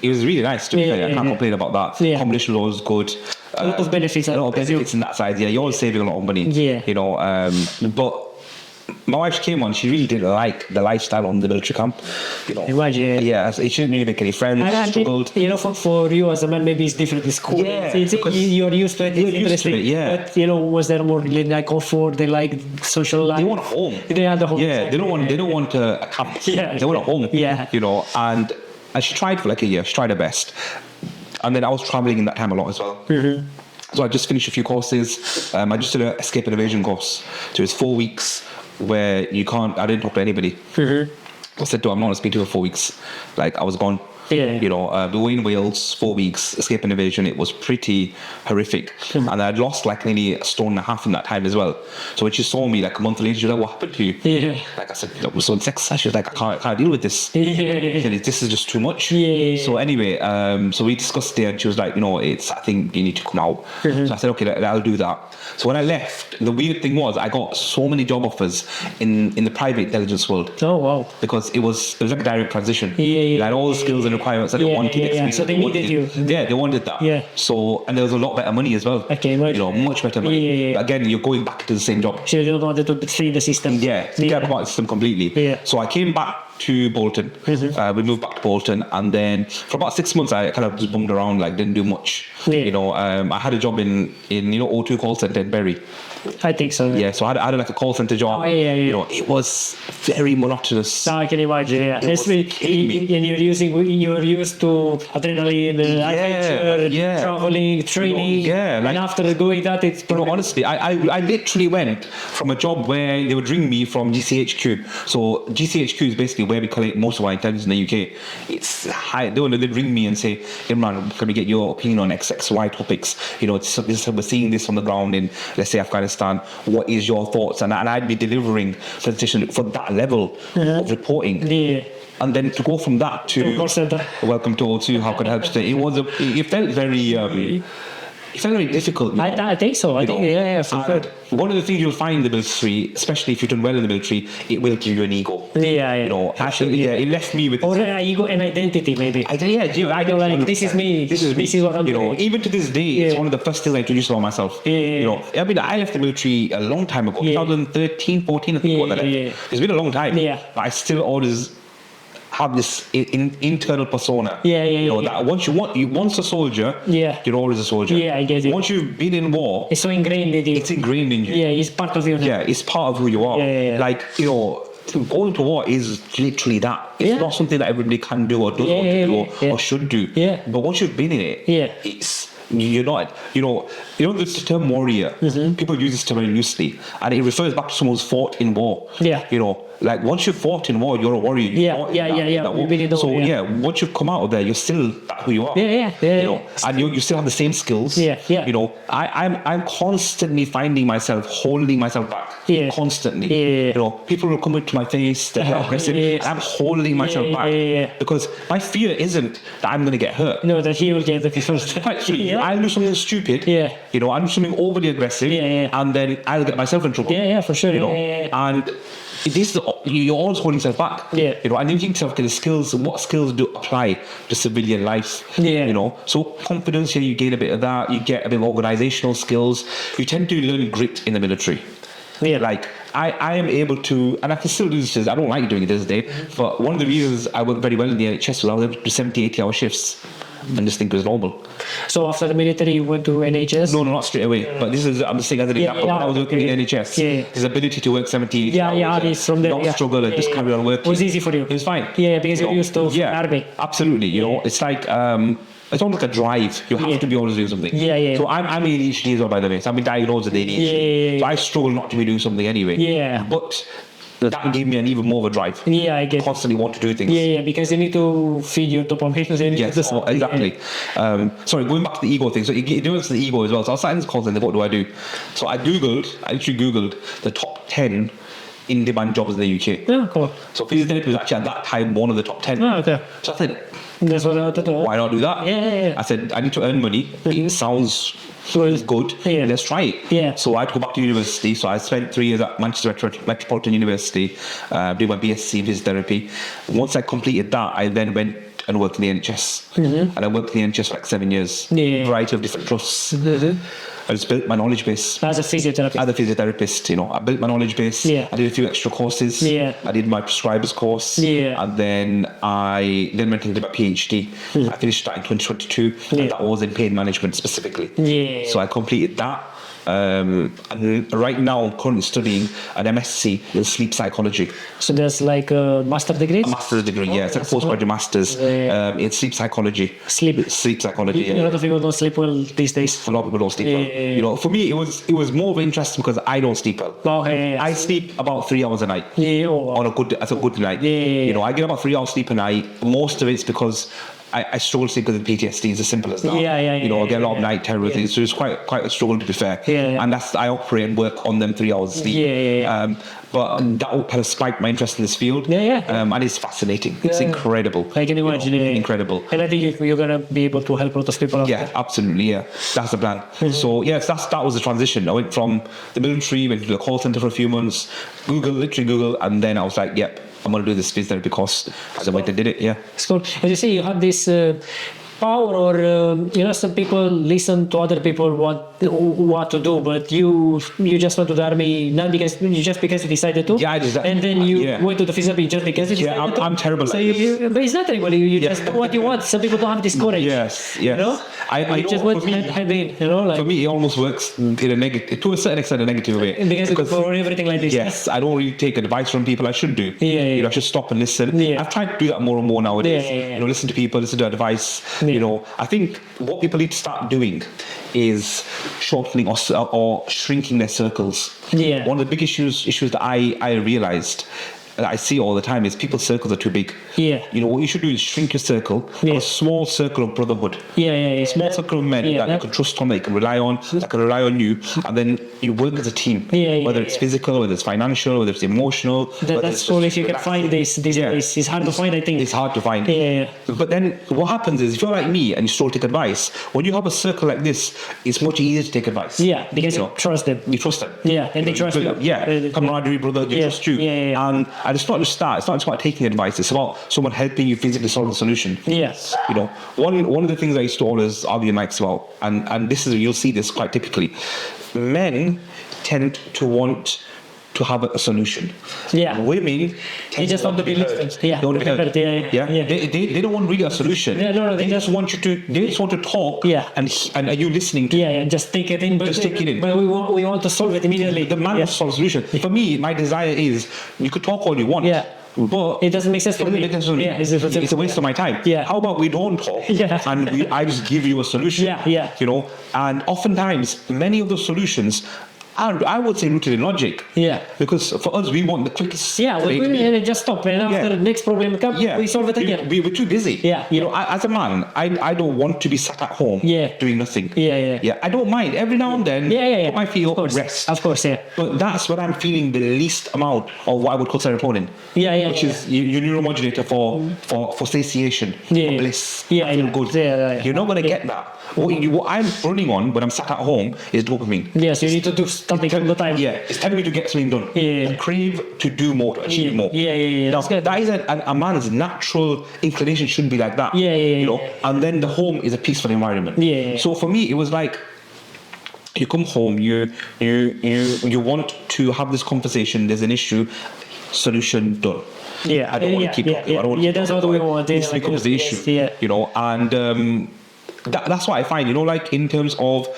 it was really nice to be fair. I can't complain about that. Accommodation was always good. A lot of benefits. A lot of benefits in that side. You're always saving a lot of money. You know, but my wife came on, she really didn't like the lifestyle on the military camp. You know. Imagine. She didn't really make any friends. Struggled. You know, for you as a man, maybe it's different. It's cool. You're used to it. It's interesting. But you know, was there more like comfort? They like social life. They want a home. They had the home. They don't want a camp. They want a home. You know, and she tried for like a year. She tried her best, and then I was traveling in that time a lot as well. So I just finished a few courses. I just did an escape and evasion course. So it was 4 weeks where I didn't talk to anybody. I said to her, I'm not going to speak to her for 4 weeks. Like, I was gone. You know, we were in Wales, 4 weeks, escape and evasion. It was pretty horrific. And I'd lost like nearly a stone and a half in that time as well. So when she saw me like a month later, she was like, what happened to you? Like I said, I was so in sex. She was like, I can't deal with this. This is just too much. So anyway, so we discussed it and she was like, you know, I think you need to come out. So I said, okay, I'll do that. So when I left, the weird thing was I got so many job offers in the private intelligence world. Oh, wow. Because it was like a direct transition. I had all the skills and requirements that they wanted. So they needed you. They wanted that. So, and there was a lot better money as well. Okay, you know, much better money. But again, you're going back to the same job. So you don't want to see the system. Forget about the system completely. So I came back to Bolton. We moved back to Bolton, and then for about 6 months I kind of just bummed around, like didn't do much. You know, I had a job in you know O2 call centre in Bury. I think so. So I had like a call centre job. You know, it was very monotonous. I can imagine. And you're used to adrenaline, adventure, traveling, training. And after doing that, it's honestly, I literally went from a job where they would ring me from GCHQ. So GCHQ is basically where we collect most of our intelligence in the UK. It's high. They'd ring me and say, Imran, can we get your opinion on XXY topics? You know, we're seeing this on the ground in, let's say, Afghanistan. What is your thoughts? And I'd be delivering presentation for that level of reporting. And then to go from that to welcome to O2, how can I help today? It felt very it's very difficult. I think so. I think, for sure. One of the things you'll find in the military, especially if you've done well in the military, it will give you an ego. You know, it left me with... Or an ego and identity, maybe. I don't like, this is me. This is what I'm doing. You know, even to this day, it's one of the first things I introduced about myself. You know, I mean, I left the military a long time ago. 2013, 14, I think. It's been a long time. But I still always have this internal persona. You know, that once a soldier, you're always a soldier. I get it. Once you've been in war, it's so ingrained in you. It's ingrained in you. It's part of you. It's part of who you are. Like, you know, going to war is literally that. It's not something that everybody can do or does want to do or should do. But once you've been in it, it's... You're not, you know the term warrior, people use this term very loosely, and it refers back to someone who's fought in war. You know, like once you've fought in war, you're a warrior. Once you've come out of there, you're still who you are. You know, and you still have the same skills. You know, I'm constantly finding myself holding myself back. Constantly. You know, people will come into my face, they're aggressive. I'm holding myself back because my fear isn't that I'm going to get hurt. No, that he will get the first. Actually, I'll do something stupid. You know, I'll do something overly aggressive, and then I'll get myself in trouble. For sure. You know, and you're always holding yourself back. Yeah. You know, and you think to yourself, okay, the skills, what skills do apply to civilian life? Yeah. You know, so confidence, you gain a bit of that. You get a bit of organizational skills. You tend to learn grit in the military. Yeah. Like I am able to, and I can still do this. I don't like doing it this day, but one of the reasons I work very well in the NHS was I was able to do 70, 80 hour shifts, and just think it was normal. So after the military, you went to NHS? No, not straight away. But this is, I'm just saying as an example. When I was working in the NHS, his ability to work 70, 80 hours, from there. not struggle and just carry on working. It was easy for you. It was fine. Yeah, because you're used to army. Absolutely. You know, it's like it's almost like a drive. You have to be always doing something. So I'm ADHD as well, by the way. So I've been diagnosed with ADHD. So I struggle not to be doing something anyway. But that gave me an even more of a drive. I get constantly want to do things. Because you need to feed your dopamine. Yes, exactly. Sorry, going back to the ego thing. So you do the ego as well. So I was starting this course and what do I do? So I literally Googled the top 10 in-demand jobs in the UK. Yeah, cool. So physiotherapy was actually at that time one of the top 10. Oh, okay. So I said, that's what I thought. why not do that? Yeah. I said, I need to earn money. It sounds good. Let's try it. So I had to go back to university. So I spent 3 years at Manchester Metropolitan University, did my BSc in physiotherapy. Once I completed that, I then went and worked in the NHS. And I worked in the NHS for like 7 years. A variety of different trusts. I just built my knowledge base. As a physiotherapist? You know, I built my knowledge base. I did a few extra courses. I did my prescriber's course. And then I went and did my PhD. I finished that in 2022. And that was in pain management specifically. So I completed that. And right now I'm currently studying an MSc in sleep psychology. So there's like a master's degree? A master's degree, it's like a postgraduate master's in sleep psychology. Sleep psychology. A lot of people don't sleep well these days. A lot of people don't sleep well. You know, for me it was more of interest because I don't sleep well. I sleep about 3 hours a night. On a good night. You know, I get about 3 hours sleep a night. Most of it's because I struggle to sleep because of PTSD. It's as simple as that. You know, I get a lot of night terror things, so it's quite a struggle to be fair. And that's I operate and work on them 3 hours sleep. But that all kind of spiked my interest in this field. And it's fascinating. It's incredible. I can imagine. Incredible. And I think you're gonna be able to help a lot of people. Absolutely. That's the plan. So that was the transition. I went from the military, went to the call center for a few months, literally Google, and then I was like, yep, I'm going to do this physiotherapy course. As I went and did it, It's cool. As you say, you have this power, or some people listen to other people what to do, but you just went to the army not because you decided to. I did that. And then you went to the physiotherapy just because you decided to. I'm terrible. So but it's not everybody. You just do what you want. Some people don't have this courage. You know, I just went head in. You know, like for me, it almost works in a negative, to a certain extent, a negative way. Because for everything like this. I don't really take advice from people. I should do. You know, I should stop and listen. I've tried to do that more and more nowadays. You know, listen to people, listen to advice. You know, I think what people need to start doing is shortening or shrinking their circles. One of the big issues that I realized that I see all the time is people's circles are too big. You know, what you should do is shrink your circle, a small circle of brotherhood. Small circle of men that you can trust on, that you can rely on, that can rely on you, and then you work as a team. Whether it's physical, whether it's financial, whether it's emotional. That's cool if you can find this. It's hard to find, I think. It's hard to find. But then what happens is, if you're like me and you still take advice, when you have a circle like this, it's much easier to take advice. Because you trust them. You trust them. And they trust you. Camaraderie, brother, they trust you. And it's not just that. It's not just about taking advice. It's about someone helping you physically solve the solution. You know, one of the things I used to always argue nights about, and this is, you'll see this quite typically, men tend to want to have a solution. Women just want to be listened. They want to be heard. They don't want really a solution. They just want to talk. And are you listening to? And just take it in. But we want to solve it immediately. The man wants to solve a solution. For me, my desire is you could talk all you want. But it doesn't make sense for me. It's a waste of my time. How about we don't talk and I just give you a solution? You know, and oftentimes many of the solutions I would say rooted in logic. Because for us, we want the quickest. We just stop, and after the next problem comes, we solve it again. We're too busy. You know, as a man, I don't want to be sat at home doing nothing. I don't mind every now and then. Put my feet up and rest. Of course, But that's when I'm feeling the least amount of what I would call serotonin. Which is your neuromodulator for satiation, for bliss. I feel good. You're not going to get that. What I'm running on when I'm sat at home is dopamine. So you need to do something all the time. Yeah, it's telling me to get something done. Yeah. I crave to do more, to achieve more. Yeah. Now, That's good. that is a man's natural inclination should be like that. Yeah. You know, and then the home is a peaceful environment. Yeah. So for me, it was like, you come home, you want to have this conversation. There's an issue, solution done. Yeah, I don't want to keep talking. I don't want to that's what we want. this becomes the issue. Yeah. You know, and that's what I find. You know, like in terms of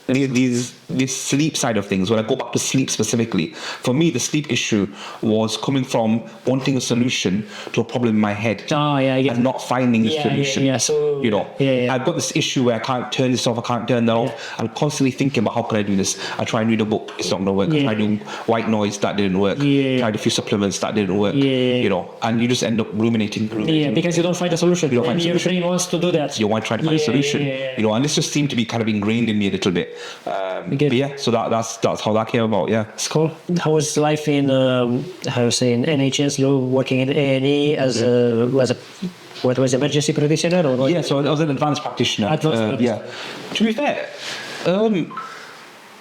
this sleep side of things, when I go back to sleep specifically, for me the sleep issue was coming from wanting a solution to a problem in my head and not finding a solution. So you know, I've got this issue where I can't turn this off, I can't turn that off. I'm constantly thinking about how can I do this. I try and read a book, it's not gonna work. I try doing white noise, that didn't work. Tried a few supplements, that didn't work. You know, and you just end up ruminating. Yeah, because you don't find a solution. Your brain wants to do that. You want to try to find a solution. You know, and this just seemed to be kind of ingrained in me a little bit. But yeah, so that's how that came about. Yeah, it's cool. How was life in NHS? You working in A&E as a what was emergency practitioner or what? Yeah, so I was an advanced practitioner. Yeah, to be fair,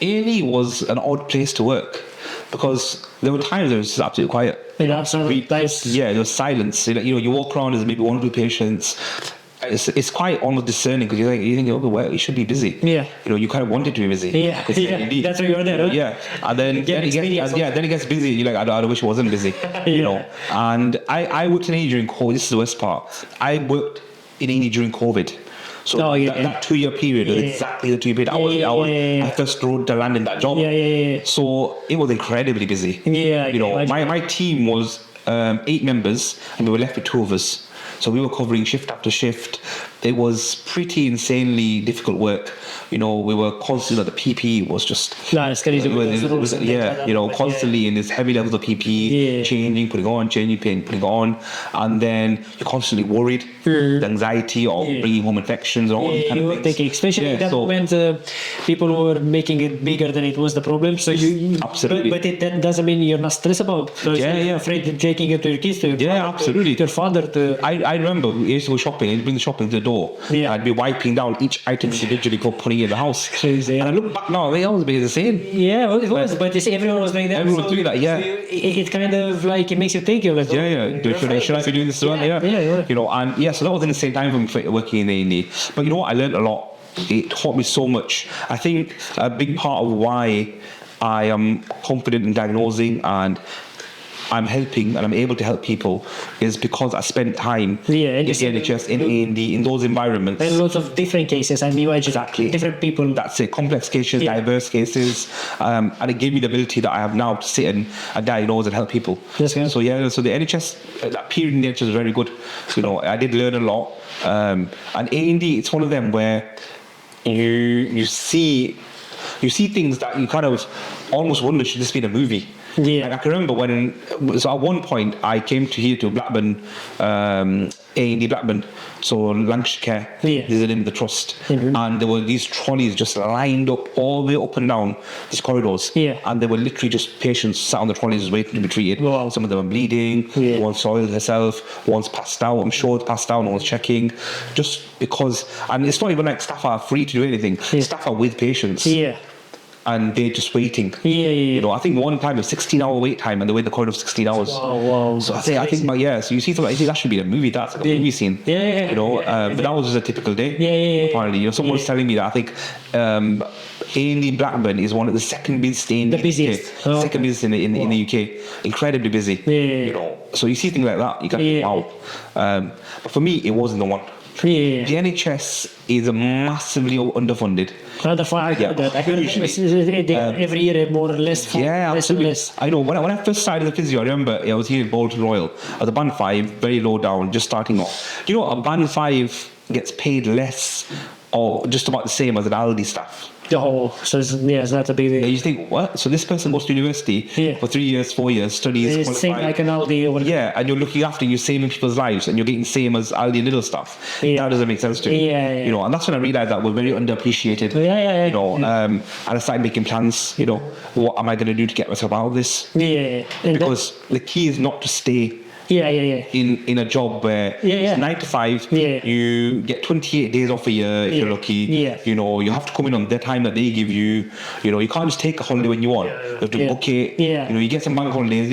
A&E was an odd place to work because there were times it was just absolutely quiet. Absolutely nice. Yeah, there was silence. You know, you walk around, there's maybe one or two patients. It's quite almost discerning because you think, oh, well, you should be busy. Yeah. You know, you kind of wanted to be busy. Yeah. That's why you're there. Huh? Yeah. And then it gets busy. You're like, I wish I wasn't busy. You know. And I worked in A&E during COVID. This is the worst part. I worked in A&E during COVID. So that 2-year period was exactly the 2-year period. I first rode to land in that job. So it was incredibly busy. Yeah. You know, my team was 8 members and we were left with 2 of us. So we were covering shift after shift. It was pretty insanely difficult work. You know, we were constantly, the PPE was just... it's crazy. You know, constantly in this heavy levels of PPE, changing, putting on. And then you're constantly worried, the anxiety of bringing home infections and all these kind of things. Especially at that moment, people were making it bigger than it was the problem. So you absolutely. But that doesn't mean you're not stressed about it. You're afraid of taking it to your kids, to your absolutely. To your father. I remember we used to go shopping, and bring the shopping to the door. I'd be wiping down each item individually, putting it in the house. Crazy. And I look back now, they always be the same. Yeah, well, it was, but everyone was doing that. Everyone was doing that, yeah. So it kind of like, it makes you think. You're like, should I be doing this as well? Yeah. You know, and so that was in the same time for me working in A&E. But you know what, I learned a lot. It taught me so much. I think a big part of why I am confident in diagnosing and I'm helping and I'm able to help people is because I spent time in the NHS, in A&E, in those environments. And lots of different cases, and you exactly different people. That's it, complex cases, diverse cases, and it gave me the ability that I have now to sit and diagnose and help people. Yes, so the NHS, that period in the NHS was very good. You know, I did learn a lot, and A&E, it's one of them where you see things that you kind of almost wonder should this be in a movie. Yeah. Like I can remember so at one point I came to Blackburn, A&E Blackburn, so Lancashire Care, this is the name of the trust, and there were these trolleys just lined up all the way up and down these corridors, and there were literally just patients sat on the trolleys waiting to be treated. Wow. Some of them were bleeding, one soiled herself, one's passed out, I'm sure it's passed out, no one's checking, just because, and it's not even like staff are free to do anything, staff are with patients. And they're just waiting. You know, I think one time a 16-hour wait time, and they wait the corridor of 16 hours. Wow. So I think, so you see something, I think that should be a movie. That's like a movie scene. You know, but that was just a typical day. Apparently, you know, someone was telling me that I think A&E Blackburn is one of the second busiest in the busiest. Second busiest in the UK. Incredibly busy. You know, so you see things like that, you can wow. But for me, it wasn't the one. The NHS is massively underfunded. Every year more or less. Absolutely. I know when I first started the physio, I remember I was here in Bolton Royal at the band 5, very low down, just starting off. You know, a band 5 gets paid less or just about the same as an Aldi staff. So it's not a big deal. You think, what? So this person goes to university for 3 years, 4 years, studies, it's same like an Aldi or whatever. And you're looking after, you're saving people's lives, and you're getting the same as Aldi and little stuff. That doesn't make sense to me. You know, and that's when I realised that we're very underappreciated. You know, and I started making plans. You know, what am I going to do to get myself out of this? Because the key is not to stay in a job where it's 9 to 5, you get 28 days off a year if you're lucky. You know, you have to come in on the time that they give you. You know, you can't just take a holiday when you want. You have to book it. You know, you get some bank holidays.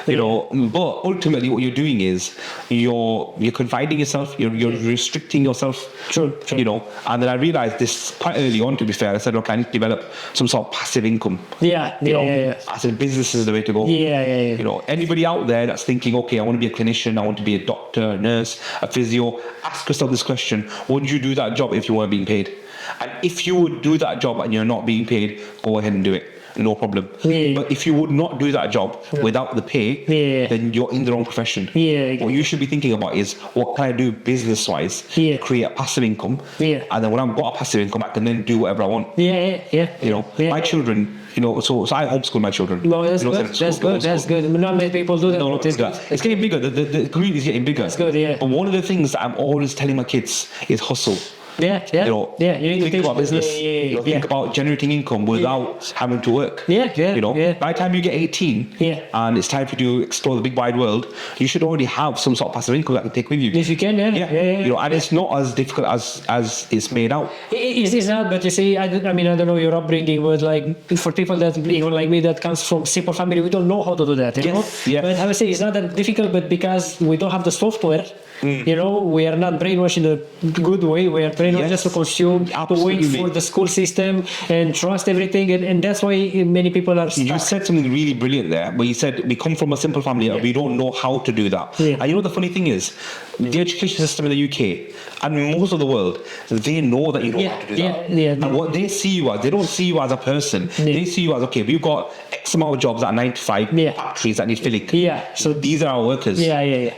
You know, but ultimately what you're doing is you're confining yourself. You're restricting yourself. True. You know, and then I realized this quite early on. To be fair, I said, look, I need to develop some sort of passive income. I said, business is the way to go. You know, anybody out there that's thinking, okay, I want to be a clinician, I want to be a doctor, a nurse, a physio, ask yourself this question: would you do that job if you weren't being paid? And if you would do that job and you're not being paid, go ahead and do it. No problem. But if you would not do that job without the pay, then you're in the wrong profession. What you should be thinking about is, what can I do business-wise to create a passive income? And then when I've got a passive income, I can then do whatever I want. You know, my children, you know, so I homeschool my children. No, that's good. That's good. Not many people do that. No, it's getting bigger. The community is getting bigger. That's good, But one of the things that I'm always telling my kids is hustle. You know, you need to think about business. You know, think about generating income without having to work. You know, by the time you get 18 and it's time for you to explore the big wide world, you should already have some sort of passive income that you can take with you. If you can, You know, and it's not as difficult as it's made out. It's not, but you see, I don't know your upbringing, but like for people that, you know, like me, that comes from simple family, we don't know how to do that. You know? But I would say it's not that difficult, but because we don't have the software, you know, we are not brainwashed in a good way. We are brainwashed just to consume, to wait for the school system and trust everything, and that's why many people are stuck. You said something really brilliant there, where you said we come from a simple family and we don't know how to do that. And you know the funny thing is, the education system in the UK and most of the world, they know that you don't know how to do that. And what they see you as, they don't see you as a person. They see you as, okay, we've got X amount of jobs at 9 to 5, factories that need filling. So these are our workers.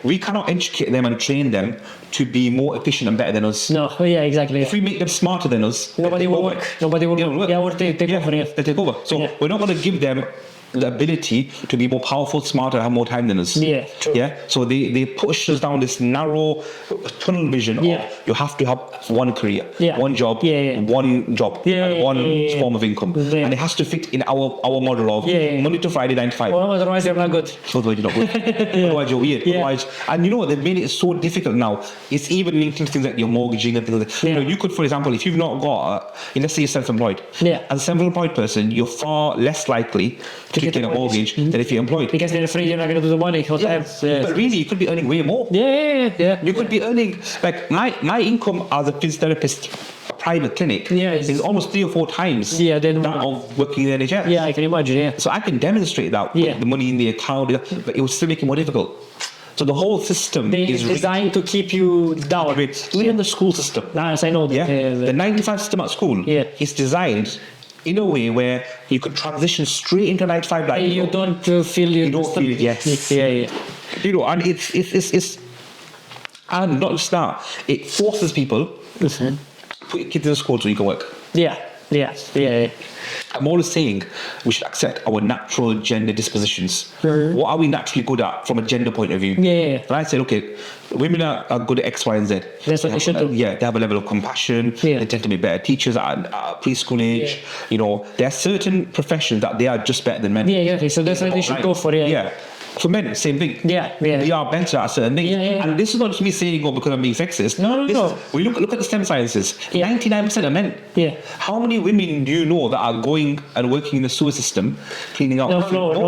We cannot educate them and train them to be more efficient and better than us. No, exactly. If we make them smarter than us, nobody will work. Nobody will work. Or they take over. They take over. So we're not going to give them the ability to be more powerful, smarter, have more time than us. True. So they push us down this narrow tunnel vision of you have to have one career, one job, one form of income, and it has to fit in our model of Monday to Friday, 9 to 5. Well, otherwise you're not good. Otherwise you're not good. Otherwise you're weird. Otherwise, and you know, they've made it so difficult now. It's even linked to things like your mortgaging and things like that. You know, you could, for example, if you've not got, let's say you're self-employed. As a self-employed person, you're far less likely to get a mortgage than if you're employed. Because they're afraid you're not going to do the money. But really, you could be earning way more. You could be earning, like my income as a physiotherapist, a private clinic, is almost 3 or 4 times that of working in the NHS. I can imagine. So I can demonstrate that with the money in the account, but it will still make it more difficult. So the whole system is designed to keep you down. Even the school system. Yes, I know that. The 9-to-5 system at school is designed in a way where you could transition straight into 9-to-5 life. You don't feel you don't feel it. You know, and it's and not just that, it forces people to put your kids in school so you can work. I'm always saying we should accept our natural gender dispositions. What are we naturally good at from a gender point of view? And I said, okay, women are good at X, Y, and Z. That's what they should do. They have a level of compassion. They tend to be better teachers at preschool age. You know, there are certain professions that they are just better than men. So that's what they should go for. For men, same thing. They are better at certain things. And this is not just me saying, because I'm being sexist. No. We look at the STEM sciences. 99% are men. How many women do you know that are going and working in the sewer system, cleaning out? No. They don't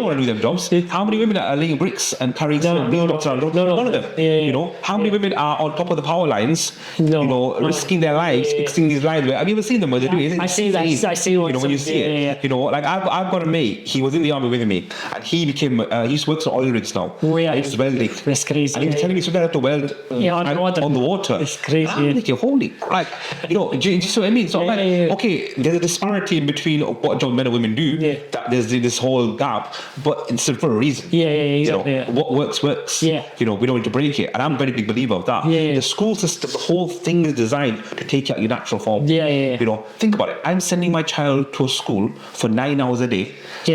want to do them jobs. How many women are laying bricks and carrying blocks around? None of them. You know, how many women are on top of the power lines? You know, risking their lives, fixing these lines. Have you ever seen them where they do it? I see that. I see what. You know, when you see it. You know, like I've got a mate. He was in the army with me, and he became he used to work on oil rigs now. He's welding. That's crazy. And he was telling me something, I have to weld on the water. It's crazy. I'm thinking, holy, like, you know, do you see what I mean? So okay, there's a disparity in between what job men and women do. That there's this whole gap, but it's for a reason. Exactly. You know, what works. You know, we don't need to break it, and I'm a very big believer of that. The school system, the whole thing is designed to take you out your natural form. You know, think about it. I'm sending my child to a school for 9 hours a day.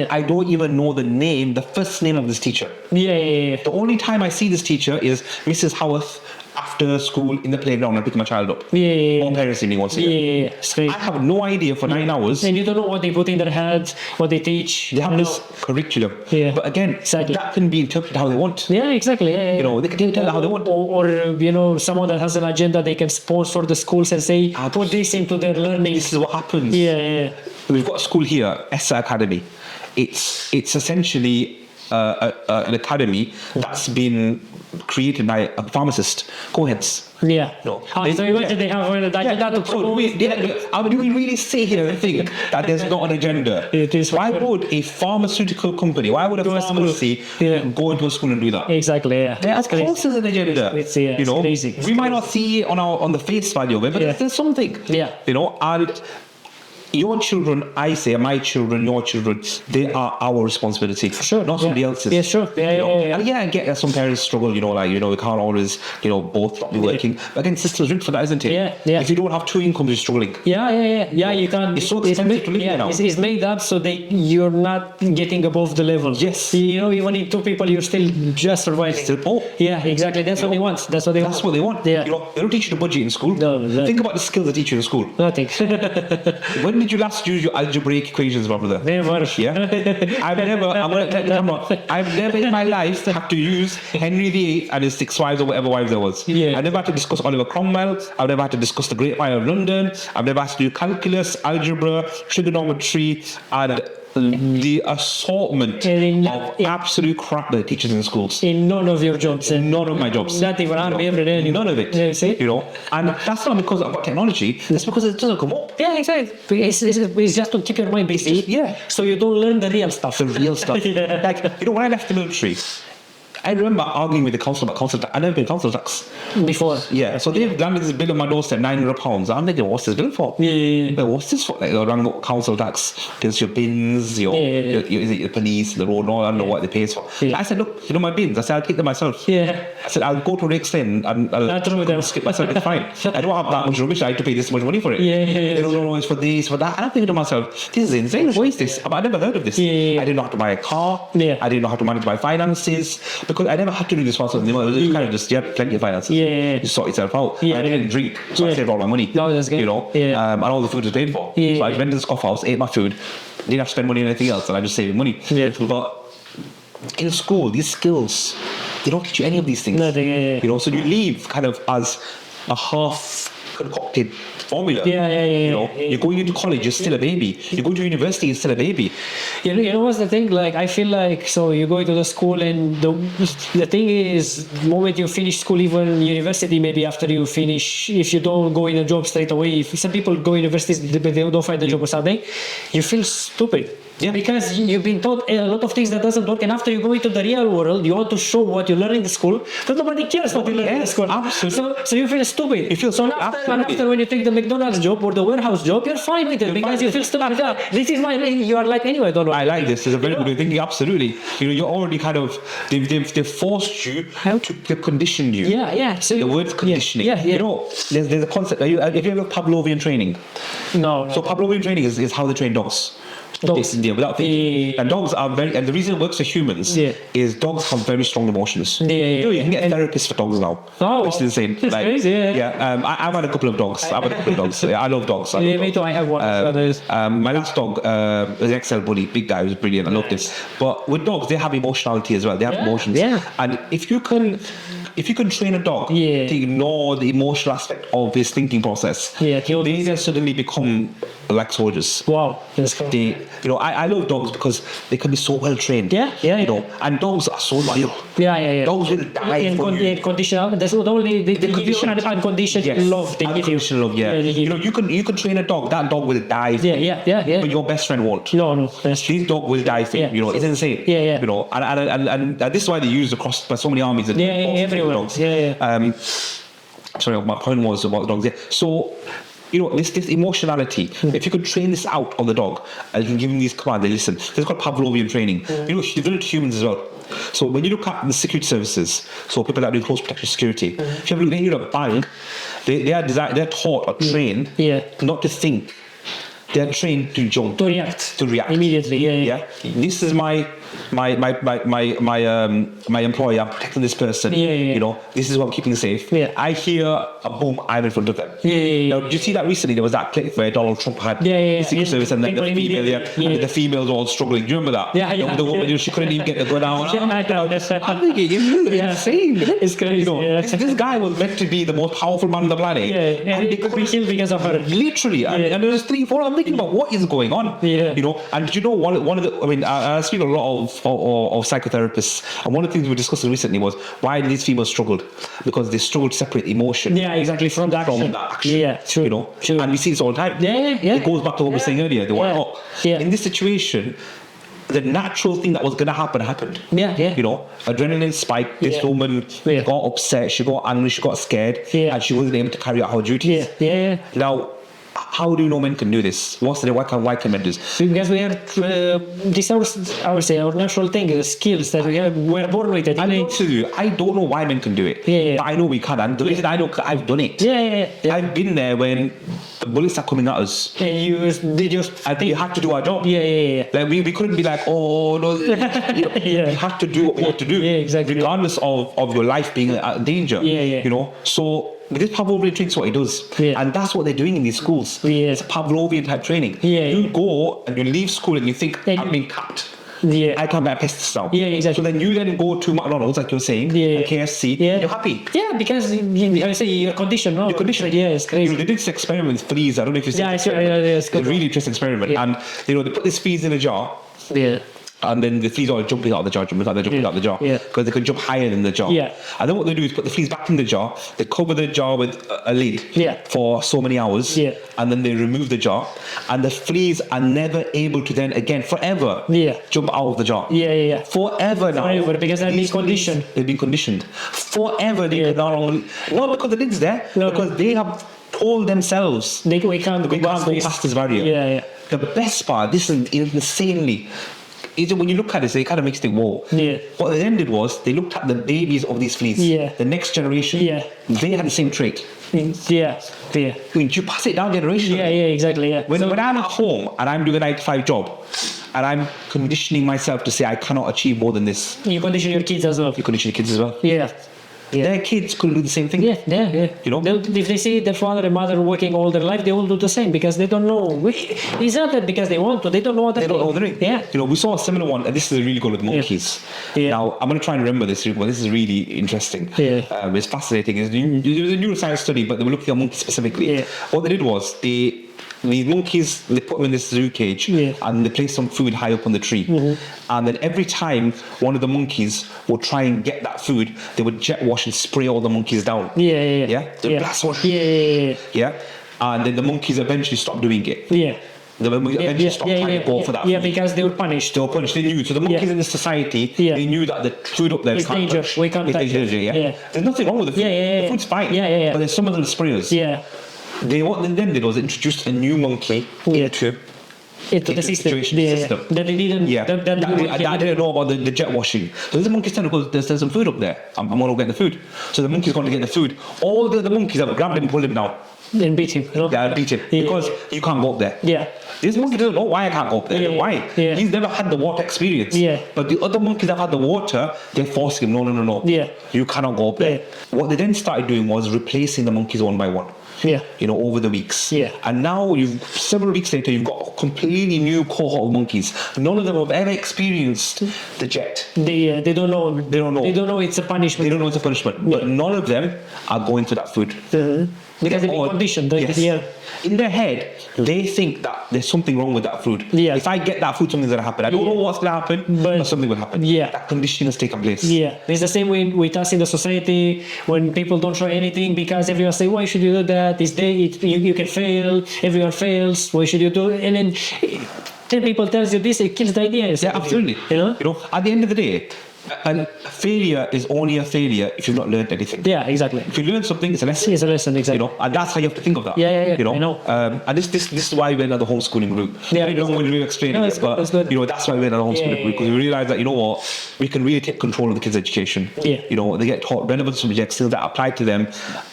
I don't even know the first name of this teacher. The only time I see this teacher is Mrs. Howarth after school in the playground and picking my child up. Yeah. More parents than me once a year. Yeah. It's great. I have no idea for 9 hours. And you don't know what they put in their heads, what they teach. They have this curriculum. Yeah. But again, Exactly. that can be interpreted how they want. Yeah, exactly. Yeah, You know, they can tell how they want. Or someone that has an agenda, they can sponsor the schools and say, put this into their learning. This is what happens. Yeah. We've got a school here, ESSA Academy. It's essentially an academy that's been created by a pharmacist, co-heads. Yeah. No. So you imagine they have an agenda to promote. Do we really sit here and think that there's not an agenda? It is. Why would a pharmaceutical company, why would a pharmacy go into a school and do that? Exactly, yeah. Of course there's an agenda. It's crazy. We might not see it on the face value of it, but there's something. Yeah. And your children, I say, my children, your children, they are our responsibility. Sure. Not somebody else's. Yeah, sure. Yeah. And I get that some parents struggle, we can't always, both be working. But again, sisters drink for that, isn't it? Yeah. If you don't have two incomes, you're struggling. Yeah, you can't. It's so expensive to live here now. It's made up so you're not getting above the level. Yes. Even if two people, you're still just surviving. Still poor. Yeah, exactly. That's what they want. That's what they want. Yeah. They don't teach you to budget in school. No, exactly. Think about the skills they teach you in school. Nothing. When did you last use your algebraic equations, my brother? Never. Yeah. I've never in my life had to use Henry VIII and his 6 wives or whatever wives there was. Yeah. I've never had to discuss Oliver Cromwell. I've never had to discuss the Great Fire of London. I've never had to do calculus, algebra, trigonometry, and the assortment of absolute crap that teachers in schools. In none of your jobs. None of my jobs. Not even army every day. None of it. Yeah, see? And that's not because I've got technology. It's because it doesn't come up. Yeah, exactly. It's just to keep your mind busy. Yeah. So you don't learn the real stuff. The real stuff. Yeah. Like, when I left the military, I remember arguing with the council about council tax. I never paid council tax. Before. Yeah, so they've landed this bill on my doorstep, £900. I'm thinking, what's this bill for? Yeah. But what's this for? Like, around council tax, there's your bins, your police, the road, I don't know what they pay for. Yeah. I said, look, my bins. I said, I'll take them myself. Yeah. I said, I'll go to Rake's Lane and I'll throw them. skip myself. It's fine. I don't have that much rubbish. I have to pay this much money for it. Yeah. They don't know it's for this, for that. And I'm thinking to myself, this is insane. What is this? I never heard of this. Yeah. I didn't know how to buy a car. Yeah. I didn't know how to manage my finances because I never had to do this for something. It was kind of just, you had plenty of finances. Yeah. You sort yourself out. Yeah. I didn't drink, so I saved all my money. No, that's good. Yeah. And all the food was paid for. Yeah. So I went to the scoff house, ate my food, didn't have to spend money on anything else, and I just saved money. Yeah. But in school, these skills, they don't teach you any of these things. Nothing, yeah. So you leave kind of as a half concocted formula. Yeah. You're going into college, you're still a baby. You're going to university, you're still a baby. You know what's the thing? Like, I feel like, so you go to the school and the thing is, the moment you finish school, even university, maybe after you finish, if you don't go in a job straight away, if some people go universities, they don't find a job or something, you feel stupid. Yeah. Because you've been taught a lot of things that doesn't work, and after you go into the real world, you want to show what you learn in the school, but nobody cares what you learn in the school. Absolutely. So you feel stupid. You feel so after when you take the McDonald's job or the warehouse job, you're fine with it because you feel stupid. This is my lane. You are like, anyway, don't worry. I like this. It's a very good way of thinking. Absolutely. You're already kind of, they've forced you to, they've conditioned you. Yeah. So the word conditioning. Yeah. There's a concept. Have you ever heard of Pavlovian training? No. So Pavlovian training is how they train dogs. Without thinking. And dogs are and the reason it works for humans is dogs have very strong emotions. You can get therapists for dogs now, which is insane. That's crazy. I've had a couple of dogs. I love dogs. Me too. I have one. My last dog was an XL bully, big guy, was brilliant. I loved him. But with dogs, they have emotionality as well. They have emotions. Yeah. And if you can train a dog to ignore the emotional aspect of his thinking process, they then suddenly become like soldiers. Wow, that's cool. I love dogs because they can be so well trained. And dogs are so loyal. Dogs will die for you. Conditional. That's the only the conditional and unconditional love they give you. Unconditional love, you can train a dog. That dog will die for you. But your best friend won't. No. This dog will die for you. It's insane. And this is why they use across by so many armies. Everywhere. Dogs. Sorry, my point was about dogs. So. This emotionality. If you could train this out of the dog, and you give them these commands, they listen. This is called Pavlovian training. You've done it to humans as well. So when you look at the security services, so people that do close protection security, if you look at a bank, they're taught or trained not to think. They're trained to jump. To react. To react. Immediately. This is my my employer, I'm protecting this person. You know, this is what I'm keeping safe. I hear a boom, I'm in front of them. Now, did you see that recently? There was that clip where Donald Trump had the Secret Service and then the females all struggling. Do you remember that? The woman, she couldn't even get the gun out. I'm thinking, it's insane. It's crazy. You know, this guy was meant to be the most powerful man on the planet. And they could be killed because of her. Literally. And there's 3-4. I'm thinking about what is going on. You know, and you know, one of the, I mean, I speak to a lot of psychotherapists, and one of the things we were discussing recently was why these females struggled, because they struggled to separate emotion. Exactly, from that action. True. You know, and we see this all the time. It goes back to what we were saying earlier. They were in this situation. The natural thing that was going to happen happened. You know, adrenaline spiked. This woman got upset. She got angry. She got scared, and she wasn't able to carry out her duties. Now, how do you know men can do this? Why can men do this? Because we have this our natural thing, skills that we're born with it. I don't know why men can do it. But I know we can, and the reason I know, I've done it. I've been there when the bullets are coming at us. And you had to do our job. Like we couldn't be like, oh no. You have to do what we have to do. Regardless of your life being in danger. You know, so. This Pavlovian training is what he does, and that's what they're doing in these schools. It's a Pavlovian type training. You go and you leave school and you think, I'm being capped. I can't buy pests now. So then you go to McDonald's, like you're saying, and KFC, you're happy. Because I say you're conditioned. You're conditioned. It's crazy. You know, they did this experiment with fleas. I don't know if you've seen it. It's a really interesting experiment. And you know, they put these fleas in a jar. And then the fleas are jumping out of the jar, because they can jump higher than the jar. And then what they do is put the fleas back in the jar. They cover the jar with a lid for so many hours, and then they remove the jar, and the fleas are never able to then again forever jump out of the jar. Forever now. Forever, because they've been conditioned. They've been conditioned. Forever they can not because the lid's there, because they have told themselves we can't go past this barrier. The best part, this is insanely. When you look at it, it kind of makes you think, whoa. What they then did was, they looked at the babies of these fleas. The next generation, they had the same trait. I mean, you pass it down generation. Exactly. When I'm at home and I'm doing a 9-to-5 job, and I'm conditioning myself to say I cannot achieve more than this. You condition your kids as well. Their kids could do the same thing. You know, if they see their father and mother working all their life, they will do the same, because they don't know. It's not that because they want to; they don't know what they're doing. You know, we saw a similar one, and this is really good with monkeys. Now, I'm going to try and remember this, but this is really interesting. It's fascinating. It was a neuroscience study, but they were looking at monkeys specifically. What they did was these monkeys, they put them in this zoo cage and they placed some food high up on the tree. And then every time one of the monkeys would try and get that food, they would jet wash and spray all the monkeys down. The blast wash. And then the monkeys eventually stopped doing it. The monkeys eventually stopped trying to go for that food. Because they were punished. They knew. So the monkeys in the society, they knew that the food up there is dangerous. We can't touch it. There's nothing wrong with the food. The food's fine. But there's some of them sprayers. What they then did was introduced a new monkey into the system. That they didn't. I didn't know about the jet washing. So there's a monkey standing because there's some food up there. I'm going to get the food. So the monkey's going to get the food. All the other monkeys have grabbed him and pulled him down. And beat him. Beat him because you can't go up there. This monkey doesn't know why I can't go up there. Why? He's never had the water experience. But the other monkeys that had the water, they're forcing him. No. You cannot go up there. What they then started doing was replacing the monkeys one by one. You know, over the weeks. And now several weeks later, you've got a completely new cohort of monkeys. None of them have ever experienced the jet. They don't know. They don't know. They don't know it's a punishment. They don't know it's a punishment. But none of them are going for that food. Because they've been conditioned. In their head, they think that there's something wrong with that food. If I get that food, something's going to happen. I don't know what's going to happen, but something will happen. That conditioning has taken place. It's the same way with us in the society, when people don't try anything because everyone say, why should you do that? You can fail. Everyone fails. Why should you do it? And then 10 people tells you this, it kills the idea. Absolutely. You know, at the end of the day, and failure is only a failure if you've not learned anything. Exactly. If you learn something, it's a lesson. It's a lesson, exactly. You know, and that's how you have to think of that. You know, I know. And this is why we're in the homeschooling group. I don't want to explain it, but you know, that's why we're in the homeschooling group, because we realize that, you know what, we can really take control of the kids' education. You know, they get taught relevant subjects, things that apply to them,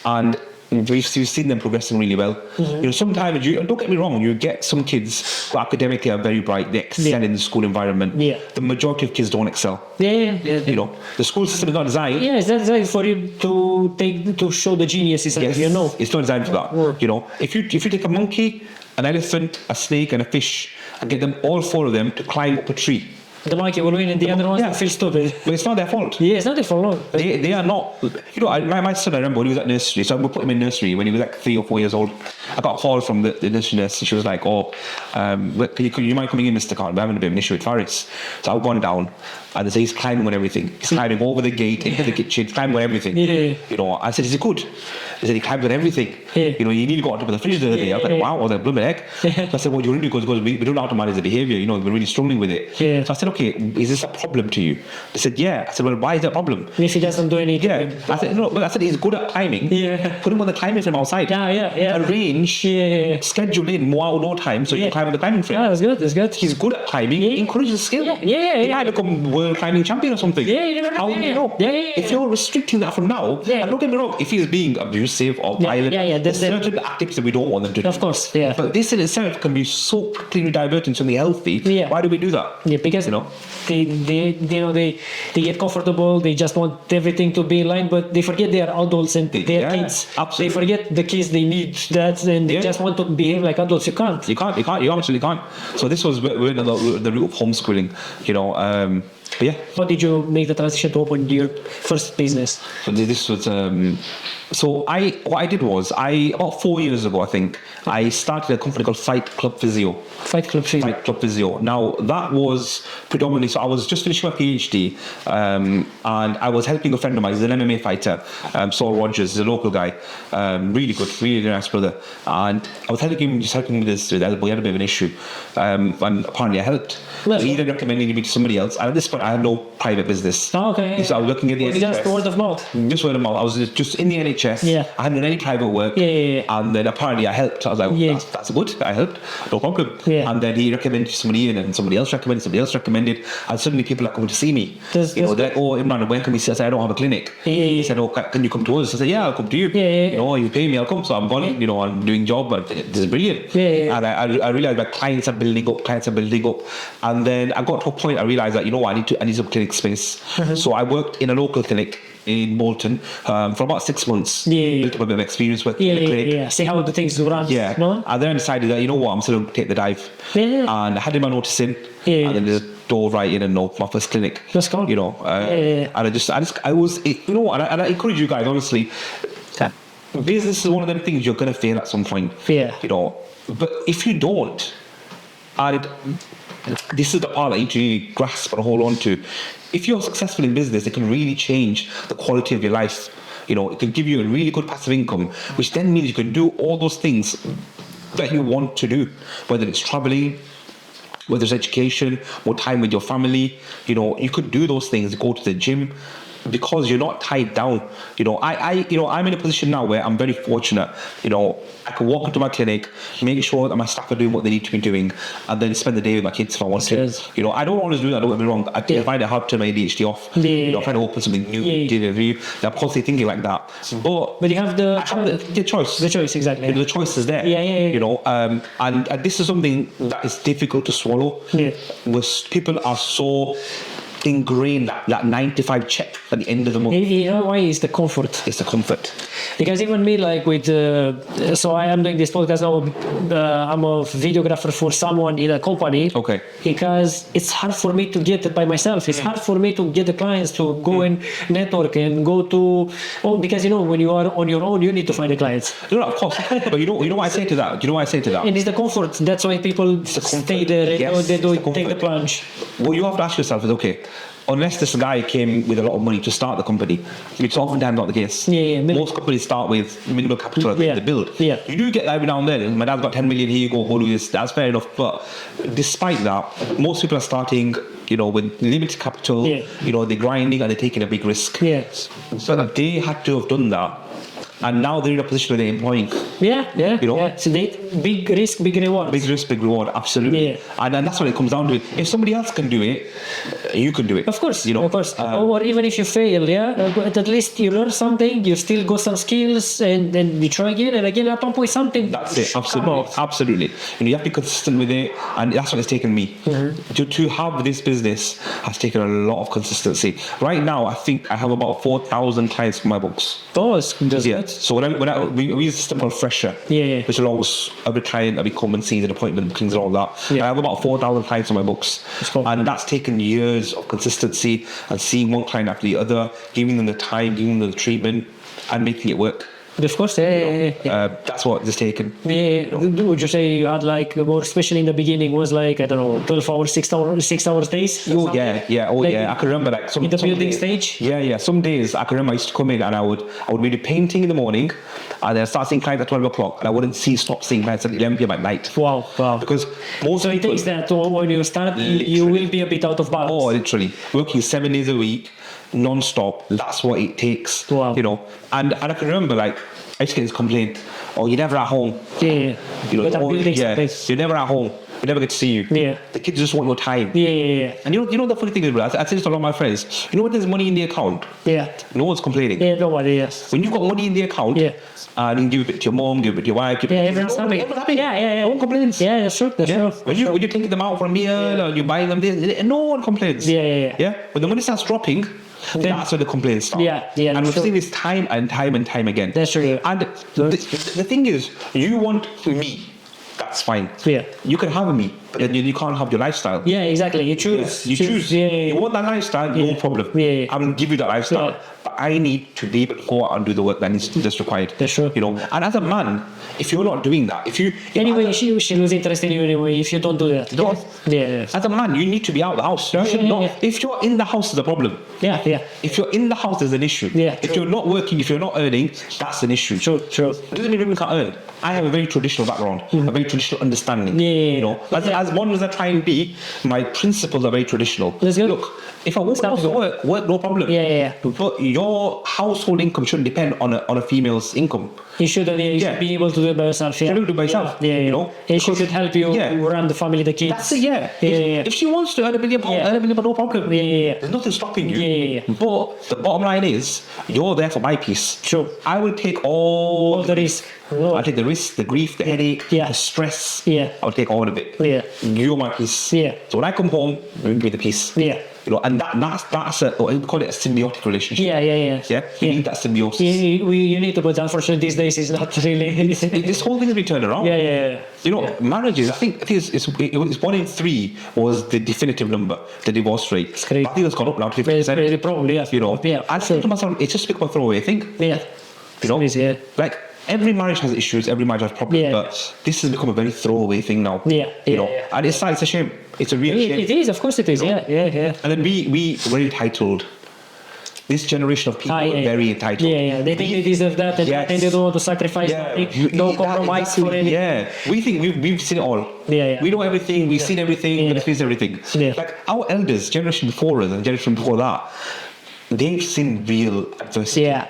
and we've seen them progressing really well. Sometimes don't get me wrong, you get some kids who academically are very bright, they excel in the school environment. The majority of kids don't excel. The school system is not designed. It's not designed for you to show the genius. It's not designed for that. If you take a monkey, an elephant, a snake, and a fish, and get them all 4 of them to climb up a tree, the monkey will win and the other ones will feel stupid. But it's not their fault. It's not their fault. They are not. My son, I remember when he was at nursery, so we put him in nursery when he was like 3 or 4 years old. I got a call from the nursery nurse, and she was like, you mind coming in, Mr. Khan? We're having a bit of an issue with Faris. So I've gone down, and they say he's climbing on everything. He's climbing over the gate, into the kitchen, climbing on everything. I said, is he good? They said he climbs on everything. You need to go on top of the fridge the other day. I was like, wow, what a blooming heck. So I said, what do you really do? Because we don't know how to manage the behaviour, we're really struggling with it. So I said, okay, is this a problem to you? They said, yeah. I said, well, why is that a problem? If he doesn't do anything. I said, no, but I said he's good at climbing. Put him on the climbing frame outside. Arrange, schedule in more outdoor time so you can climb on the climbing frame. That's good. He's good at climbing. Encourage the skill. He might become world climbing champion or something. If you're restricting that from now, and don't get me wrong, if he's being abusive or violent, there's certain activities that we don't want them to do. Of course, But this in itself can be so quickly diverting to something healthy. Why do we do that? Because they get comfortable. They just want everything to be in line, but they forget they are adults and they are kids. Absolutely. They forget the kids they need that, and they just want to behave like adults. You can't. You absolutely can't. So this was the route of homeschooling. How did you make the transition to open your first business? So this was what I did was about 4 years ago, I think, I started a company called Fight Club Physio. Fight Club Physio. Now that was predominantly, so I was just finishing my PhD, and I was helping a friend of mine, he's an MMA fighter, Saul Rogers, he's a local guy, really good, really nice brother, and I was helping him with his elbow. He had a bit of an issue, and apparently I helped. He then recommended me to somebody else, and at this point I had no private business. So I was looking at the NHS. Just word of mouth. Just word of mouth. I was just in the NHS. I hadn't done any private work. And then apparently I helped. I was like, that's good. I helped. No problem. And then he recommended somebody in, and somebody else recommended, and suddenly people are coming to see me. They're like, oh, Imran, when can we see? I said, I don't have a clinic. He said, oh, can you come to us? I said, yeah, I'll come to you. You pay me, I'll come. So I'm gone. I'm doing job, but this is brilliant. And I realized that clients are building up. And then I got to a point I realized that I need some clinic space. So I worked in a local clinic in Bolton for about 6 months. Built up a bit of experience with the clinic. See how the things run. And then I decided that I'm still going to take the dive. And I had my notice in, and then the door right in and my first clinic. That's cool. And I was, and I encourage you guys, honestly. Business is one of them things you're going to fail at some point. But if you don't, and this is the part that you need to grasp and hold on to. If you're successful in business, it can really change the quality of your life. It can give you a really good passive income, which then means you can do all those things that you want to do, whether it's traveling, whether it's education, more time with your family. You could do those things, go to the gym, because you're not tied down. I'm in a position now where I'm very fortunate. I can walk into my clinic, make sure that my staff are doing what they need to be doing, and then spend the day with my kids if I want to. I don't always do that, don't get me wrong. I find it hard to turn my ADHD off. I'm trying to open something new, I'm constantly thinking like that. But you have the choice. The choice, exactly. The choice is there. And this is something that is difficult to swallow. Where people are so ingrained that 9-to-5 check at the end of the month. Why is the comfort? It's the comfort. Because even me, like with, so I am doing this podcast now. I'm a videographer for someone in a company. Okay. Because it's hard for me to get it by myself. It's hard for me to get the clients to go and network and go to. Because when you are on your own, you need to find the clients. No, of course. But you know what I say to that. And it's the comfort. That's why people stay there. They don't take the plunge. What you have to ask yourself is, okay, unless this guy came with a lot of money to start the company, it's oftentimes not the case. Most companies start with minimal capital at the end of the build. You do get that every now and then. My dad's got 10 million, here you go do this. That's fair enough. But despite that, most people are starting, with limited capital. They're grinding and they're taking a big risk. So that they had to have done that. And now they're in a position where they're employing. Yeah, yeah, You know? yeah. So big risk, big reward. Big risk, big reward, absolutely. Yeah. And that's what it comes down to. If somebody else can do it, you can do it. Of course, you know. of course. Or even if you fail, but at least you learn something. You still got some skills, and then you try again and again. At one point, something. That's it. Absolutely. You have to be consistent with it, and that's what it's taken me. To have this business has taken a lot of consistency. Right now, I think I have about 4,000 clients for my books. Oh, that's good. So we use a system called Fresher, which allows every client that we come and see an appointment bookings and all that. Yeah. I have about 4,000 clients on my books, and that's taken years of consistency and seeing one client after the other, giving them the time, giving them the treatment, and making it work. Of course, that's what it's taken. Yeah. Would you say you had like more, especially in the beginning, was like, I don't know, 12 hours, 6 hours days? Oh yeah. I can remember like some in the building days, stage. Yeah. Some days I can remember I used to come in and I would be the painting in the morning, and then I'd start seeing clients at 12 o'clock, and I wouldn't stop seeing clients at 11 p.m. at night. Wow. Because most it takes that when you start, you will be a bit out of balance. Oh, literally working 7 days a week, non-stop. That's what it takes. Wow. You know, and I can remember like I used to get this complaint. Oh, you're never at home. Yeah. You're never at home. We never get to see you. Yeah. The kids just want your time. Yeah. And you know the funny thing is, I say this to a lot of my friends. You know when there's money in the account? Yeah. No one's complaining. Yeah, nobody. Yes. When you've got money in the account, yeah. And you can give it to your mom, give it to your wife. Everyone's happy. Yeah. No one complains. Yeah, that's true. When you're taking them out for a meal or you're buying them this, no one complains. Yeah. When the money starts dropping, that's where the complaints start. Yeah. And we've seen this time and time again. That's true. And the thing is, you want me. That's fine. Yeah. You can have me, but then you can't have your lifestyle. Yeah, exactly. You choose. You choose. Yeah. You want that lifestyle, no problem. Yeah. I will give you that lifestyle. Yeah. But I need to be able to go out and do the work that's required. That's true. You know, and as a man, if you're not doing that, she lose interest in you anyway if you don't do that. Yeah. As a man, you need to be out of the house. If you're in the house, there's a problem. Yeah. If you're in the house, there's an issue. Yeah. If you're not working, if you're not earning, that's an issue. Sure. It doesn't mean women can't earn. I have a very traditional background, a very traditional understanding. Yeah. You know, as modern as I try and be, my principles are very traditional. That's good. Look, if I want to work, no problem. Yeah. But your household income shouldn't depend on a female's income. You shouldn't. You should be able to do it by yourself. Yeah. Be able to do it by yourself. Yeah. You know, and she should help you run the family, the kids. That's it. Yeah. If she wants to earn £1 million, earn £1 million, no problem. Yeah. There's nothing stopping you. Yeah. But the bottom line is, you're there for my piece. Sure. I will take all the risk. I'll take the risk, the grief, the headache, the stress. Yeah. I'll take all of it. Yeah. You're my piece. Yeah. So when I come home, you give me the peace. Yeah. You know, and that's we call it a symbiotic relationship. Yeah. You need that symbiosis. You need to, but unfortunately these days it's not really. This whole thing has been turned around. Yeah. You know, marriages. I think it's 1 in 3 was the definitive number, the divorce rate. It's crazy. I think it's gone up now to 50%. Probably, yeah. You know, yeah. I think to myself, it's just become a throwaway thing. Yeah. You know, yeah. Like every marriage has issues, every marriage has problems, but this has become a very throwaway thing now. You know, and it's a shame. It's a real shame. It is, of course it is. Yeah. And then we were entitled. This generation of people are very entitled. Yeah. They think they deserve that, and they don't want to sacrifice nothing, no compromise for anything. Yeah, we think we've seen it all. Yeah. We know everything, we've seen everything, we've experienced everything. Yeah. Like our elders, generation before us and generation before that, they've seen real adversity. Yeah.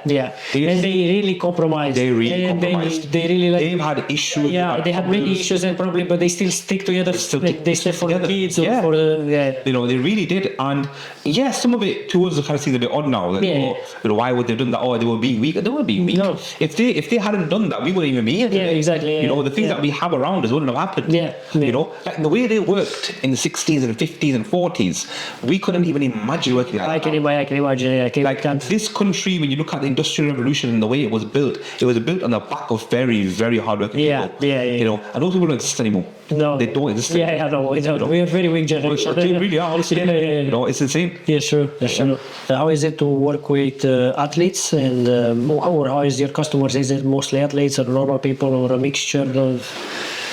And they really compromised. They really compromised. They really they've had issues. Yeah, they had many issues and problems, but they still stick together. They stay for the kids or for the. You know, they really did. And some of it towards the kind of seems a bit odd now. Like, you know, why would they have done that? Oh, they were being weak. They were being weak. No. If they hadn't done that, we wouldn't even be here today. Yeah, exactly. You know, the things that we have around us wouldn't have happened. You know, like the way they worked in the 60s and 50s and 40s, we couldn't even imagine working like that. I can imagine. This country, when you look at the Industrial Revolution and the way it was built on the back of very, very hard-working people. You know, and those people don't exist anymore. No, they don't exist. We are very weak generation. They really are. Honestly, you know, it's insane. Yeah, sure. How is it to work with athletes, and or how is your customers? Is it mostly athletes or normal people or a mixture of?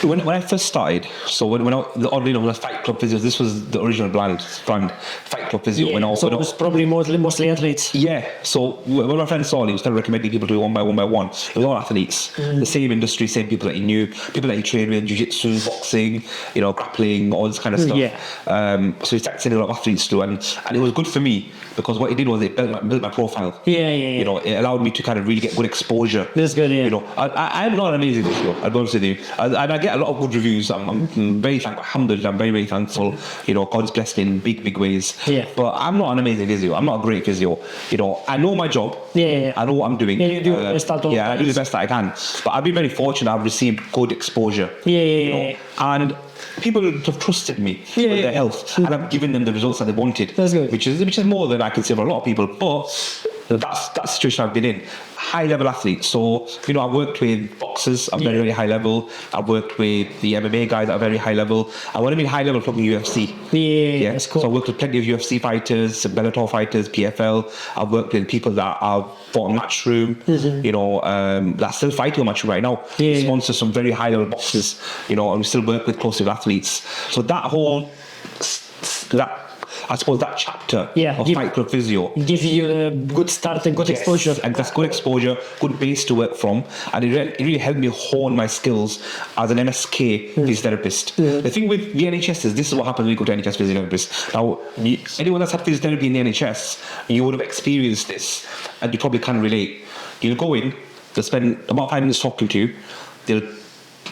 When I first started, so when the Fight Club Physio, this was the original brand, Fight Club Physio. So it was probably mostly athletes. Yeah. So when my friend saw it, he was kind of recommending people to do it one by one. It was all athletes, the same industry, same people that he knew, people that he trained with, jiu-jitsu, boxing, you know, grappling, all this kind of stuff. So he started sending a lot of athletes to, and it was good for me because what it did was it built my profile. Yeah. You know, it allowed me to kind of really get good exposure. That's good, yeah. You know, I'm not an amazing physio, I'll be honest with you. And I get a lot of good reviews. I'm very thankful. Alhamdulillah, I'm very, very thankful. You know, God's blessed me in big ways. Yeah. But I'm not an amazing physio. I'm not a great physio. You know, I know my job. Yeah. I know what I'm doing. Yeah, you do the best at all. Yeah, I do the best that I can. But I've been very fortunate. I've received good exposure. Yeah. And people have trusted me with their health, and I've given them the results that they wanted. That's good. Which is more than I can say for a lot of people. But that's the situation I've been in. High level athlete. So, you know, I've worked with boxers at very, very high level. I've worked with the MMA guys at a very high level. And when I mean high level, I'm talking UFC. Yeah, that's cool. So I've worked with plenty of UFC fighters, Bellator fighters, PFL. I've worked with people that have fought on Matchroom, you know, that still fighting on Matchroom right now. Yeah. Sponsor some very high level boxers, you know, and we still work with closely with athletes. So that whole, I suppose that chapter of Fight Club Physio gives you a good start and good exposure. And that's good exposure, good base to work from, and it really helped me hone my skills as an MSK physiotherapist. The thing with the NHS is, this is what happens when you go to NHS physiotherapist. Now, anyone that's had physiotherapy in the NHS, you would have experienced this, and you probably can relate. You'll go in, they'll spend about 5 minutes talking to you, they'll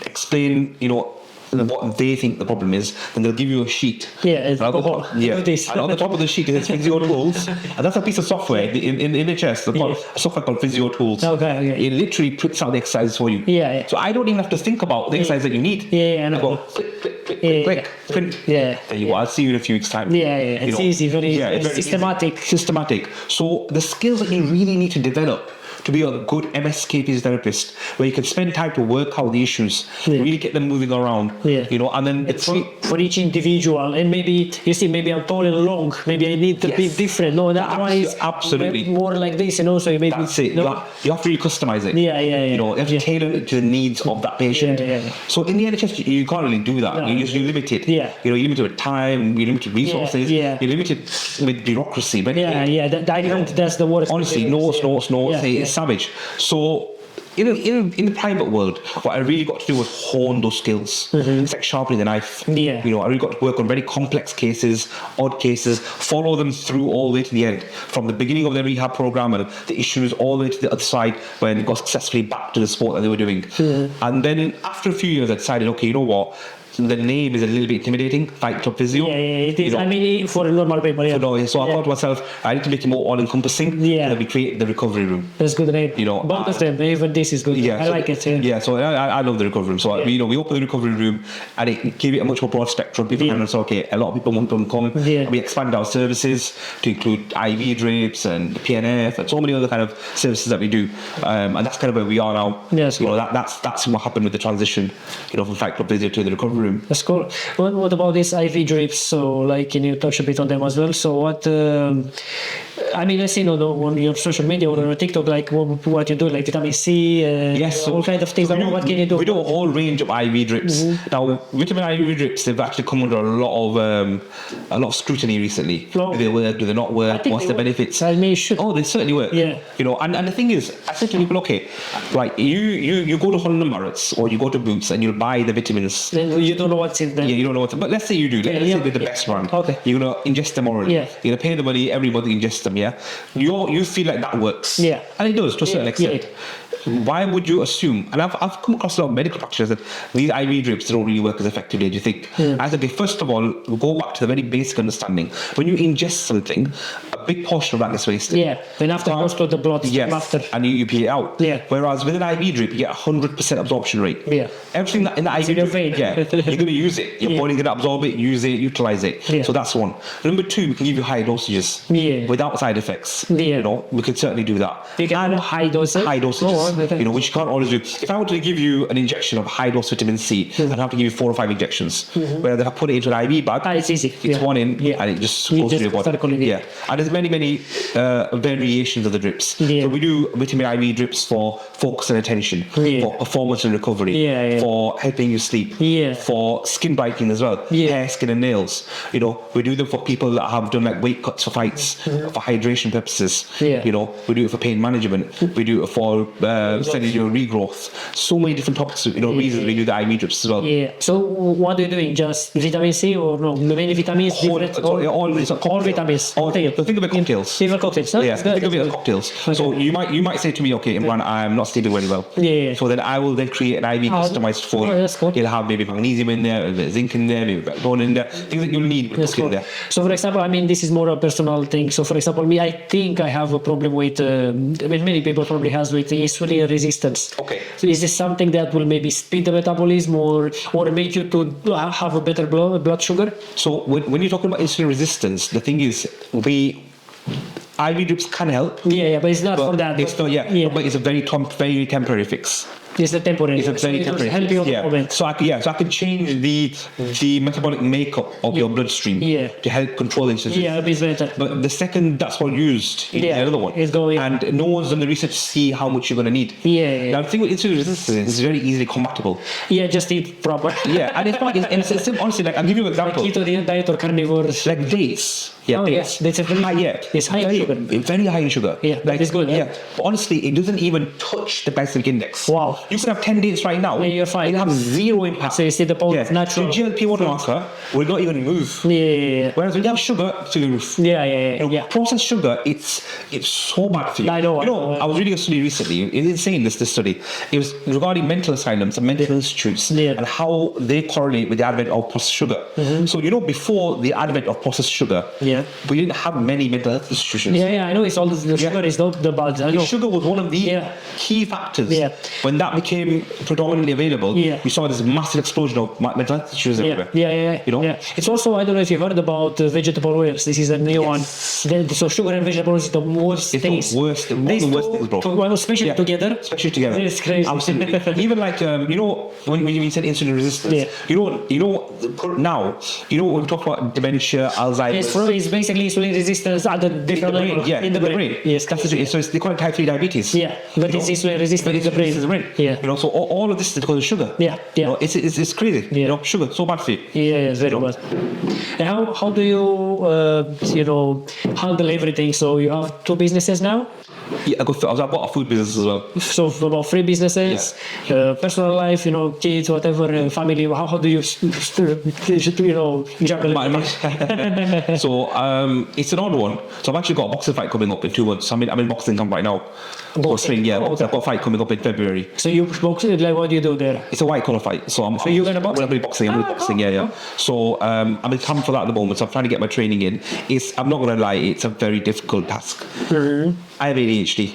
explain, you know, what they think the problem is, then they'll give you a sheet. And on the top of the sheet is Physio Tools, and that's a piece of software in the chest. A software called Physio Tools. Okay. It literally puts out the exercises for you. So I don't even have to think about the exercise that you need. I go click. There you go. I'll see you in a few weeks' time. It's easy, very systematic. Systematic. So the skills that you really need to develop to be a good MSK physiotherapist, where you can spend time to work out the issues, really get them moving around, you know, and then for each individual. And maybe you see, maybe I'm tall and long, maybe I need to be different. No, that one is absolutely more like this, and also maybe that's it. No? You have to really customize it. You know, you have to tailor it to the needs of that patient. So in the NHS, you can't really do that. You're limited. You know, you're limited with time, you're limited with resources, you're limited with bureaucracy. But that's the worst. Honestly, it's savage. So in the private world, what I really got to do was hone those skills. It's like sharpening the knife. You know, I really got to work on very complex cases, odd cases, follow them through all the way to the end, from the beginning of the rehab program and the issues all the way to the other side when it got successfully back to the sport that they were doing. And then after a few years, I decided, okay, you know what? The name is a little bit intimidating, Fight Club Physio. It is. You know, I mean, for normal people, So I thought to myself, I need to make it more all-encompassing. And we create the recovery room. That's good name. You know, both of them. Even this is good. I like it. So I love the recovery room. So we opened the recovery room, and it gave it a much more broad spectrum. People kind of said, okay, a lot of people want to come. And we expanded our services to include IV drips and PNF and so many other kind of services that we do. And that's kind of where we are now. You know, that's what happened with the transition, you know, from Fight Club Physio to the recovery room. That's cool. What about these IV drips? So, like, can you touch a bit on them as well? So, what? I mean, I see on your social media or on TikTok, like what you do, like vitamin C, all kind of things. What can you do? We do a whole range of IV drips. Now, vitamin IV drips, they've actually come under a lot of scrutiny recently. Do they work? Do they not work? What's the benefits? I mean, should. Oh, they certainly work. You know, and the thing is, I said to people, okay, right, you go to Holland & Barrett's or you go to Boots and you'll buy the vitamins. Then you don't know what's in them. You don't know what. But let's say you do. Let's say they're the best one. You're gonna ingest them orally. You're gonna pay the money. Everybody ingest them. You feel like that works. And it does to a certain extent. Why would you assume? And I've come across a lot of medical practitioners that these IV drips don't really work as effectively as you think. I said, okay, first of all, we'll go back to the very basic understanding. When you ingest something, a big portion of that gets wasted. Then after goes to the blood. After. And you pee it out. Whereas with an IV drip, you get 100% absorption rate. Everything that in the IV drip, you're going to use it. Your body's going to absorb it, use it, utilize it. So that's one. Number two, we can give you high dosages without side effects. You know, we can certainly do that. You can have high doses. High dosages. You know, which you can't always do. If I were to give you an injection of high dose vitamin C, I'd have to give you 4 or 5 injections. Whereas if I put it into an IV bag, it's easy. It's one in, and it just goes through your body. And there's many variations of the drips. So we do vitamin IV drips for focus and attention, for performance and recovery, for helping you sleep, for skin brightening as well, hair, skin and nails. You know, we do them for people that have done like weight cuts for fights, for hydration purposes. You know, we do it for pain management. We do it for cellular regrowth. So many different topics. You know, reasons we do the IV drips as well. So what are you doing? Just vitamin C or no? Many vitamins? All vitamins. The thing of it cocktails. Even cocktails. No? Yeah, That's good. think of it as cocktails. So you might say to me, okay, Imran, I'm not sleeping very well. Yeah. So then I will then create an IV customized for you. That's cool. It'll have maybe magnesium in there, a bit of zinc in there, maybe a bit of bone in there, things that you'll need That's in cool. there. So, for example, I mean, this is more a personal thing. So, for example, me, I think I have a problem with, many people probably has with insulin resistance. Okay. So, is this something that will maybe speed the metabolism or make you to have a better blood sugar? So when you're talking about insulin resistance, the thing is, IV drips can help. Yeah, but it's not for that. It's not, but it's a very temporary fix. It's a temporary. It's a very temporary. Help you moment. So I can change the metabolic makeup of your bloodstream to help control insulin. Yeah, it's better. But the second that's all used, the other one, it's going. and no one's done the research to see how much you're going to need. Yeah. Now the thing with insulin resistance is very easily compatible. Yeah, just eat proper. Yeah, and it's not. It's simple, honestly, like I'll give you an example. Keto diet or carnivore. Like dates. Yeah, yes, that's a very high. It's high in sugar. Very high in sugar. Yeah, like, it's good. Yeah, but honestly, it doesn't even touch the glycemic index. Wow. You can have 10 dates right now. Yeah, you're fine. It'll have zero impact. So you see the point of natural. So GLP-1 marker will not even move. Yeah. Whereas when you have sugar, through the roof. Yeah. Processed sugar, it's so bad for you. I know. I was reading a study recently. It's insane. This study. It was regarding mental asylums and mental institutes and how they correlate with the advent of processed sugar. So before the advent of processed sugar, we didn't have many mental health institutions. Yeah. I know it's all the sugar is not the bad. I know. Sugar was one of the key factors. Yeah. When that became predominantly available, we saw this massive explosion of mental health issues everywhere. Yeah. It's also, I don't know if you've heard about vegetable oils. This is a new one. So sugar and vegetables is the worst things. One of the worst things, bro. Well, especially together. Especially together. It's crazy. Absolutely. Even like when you said insulin resistance. Now when we talk about dementia, Alzheimer's. It's basically insulin resistance at the different level in the brain. Yes, so they call it type 3 diabetes. Yeah, but it's insulin resistant in the brain. Yeah. So all of this is because of sugar. Yeah. It's crazy. Yeah. Sugar so bad for you. Yeah, it's very bad. And how do you handle everything? So you have 2 businesses now. Yeah, I bought a food business as well. So about 3 businesses, personal life, kids, whatever, family. How do you juggle it? So it's an odd one. So I've actually got a boxing fight coming up in 2 months. I'm in boxing camp right now. I've got a fight coming up in February. So you box, like what do you do there? It's a white collar fight. So you're gonna box? I'm gonna be boxing. Yeah. So I'm in camp for that at the moment. So I'm trying to get my training in. I'm not gonna lie, it's a very difficult task. I have ADHD,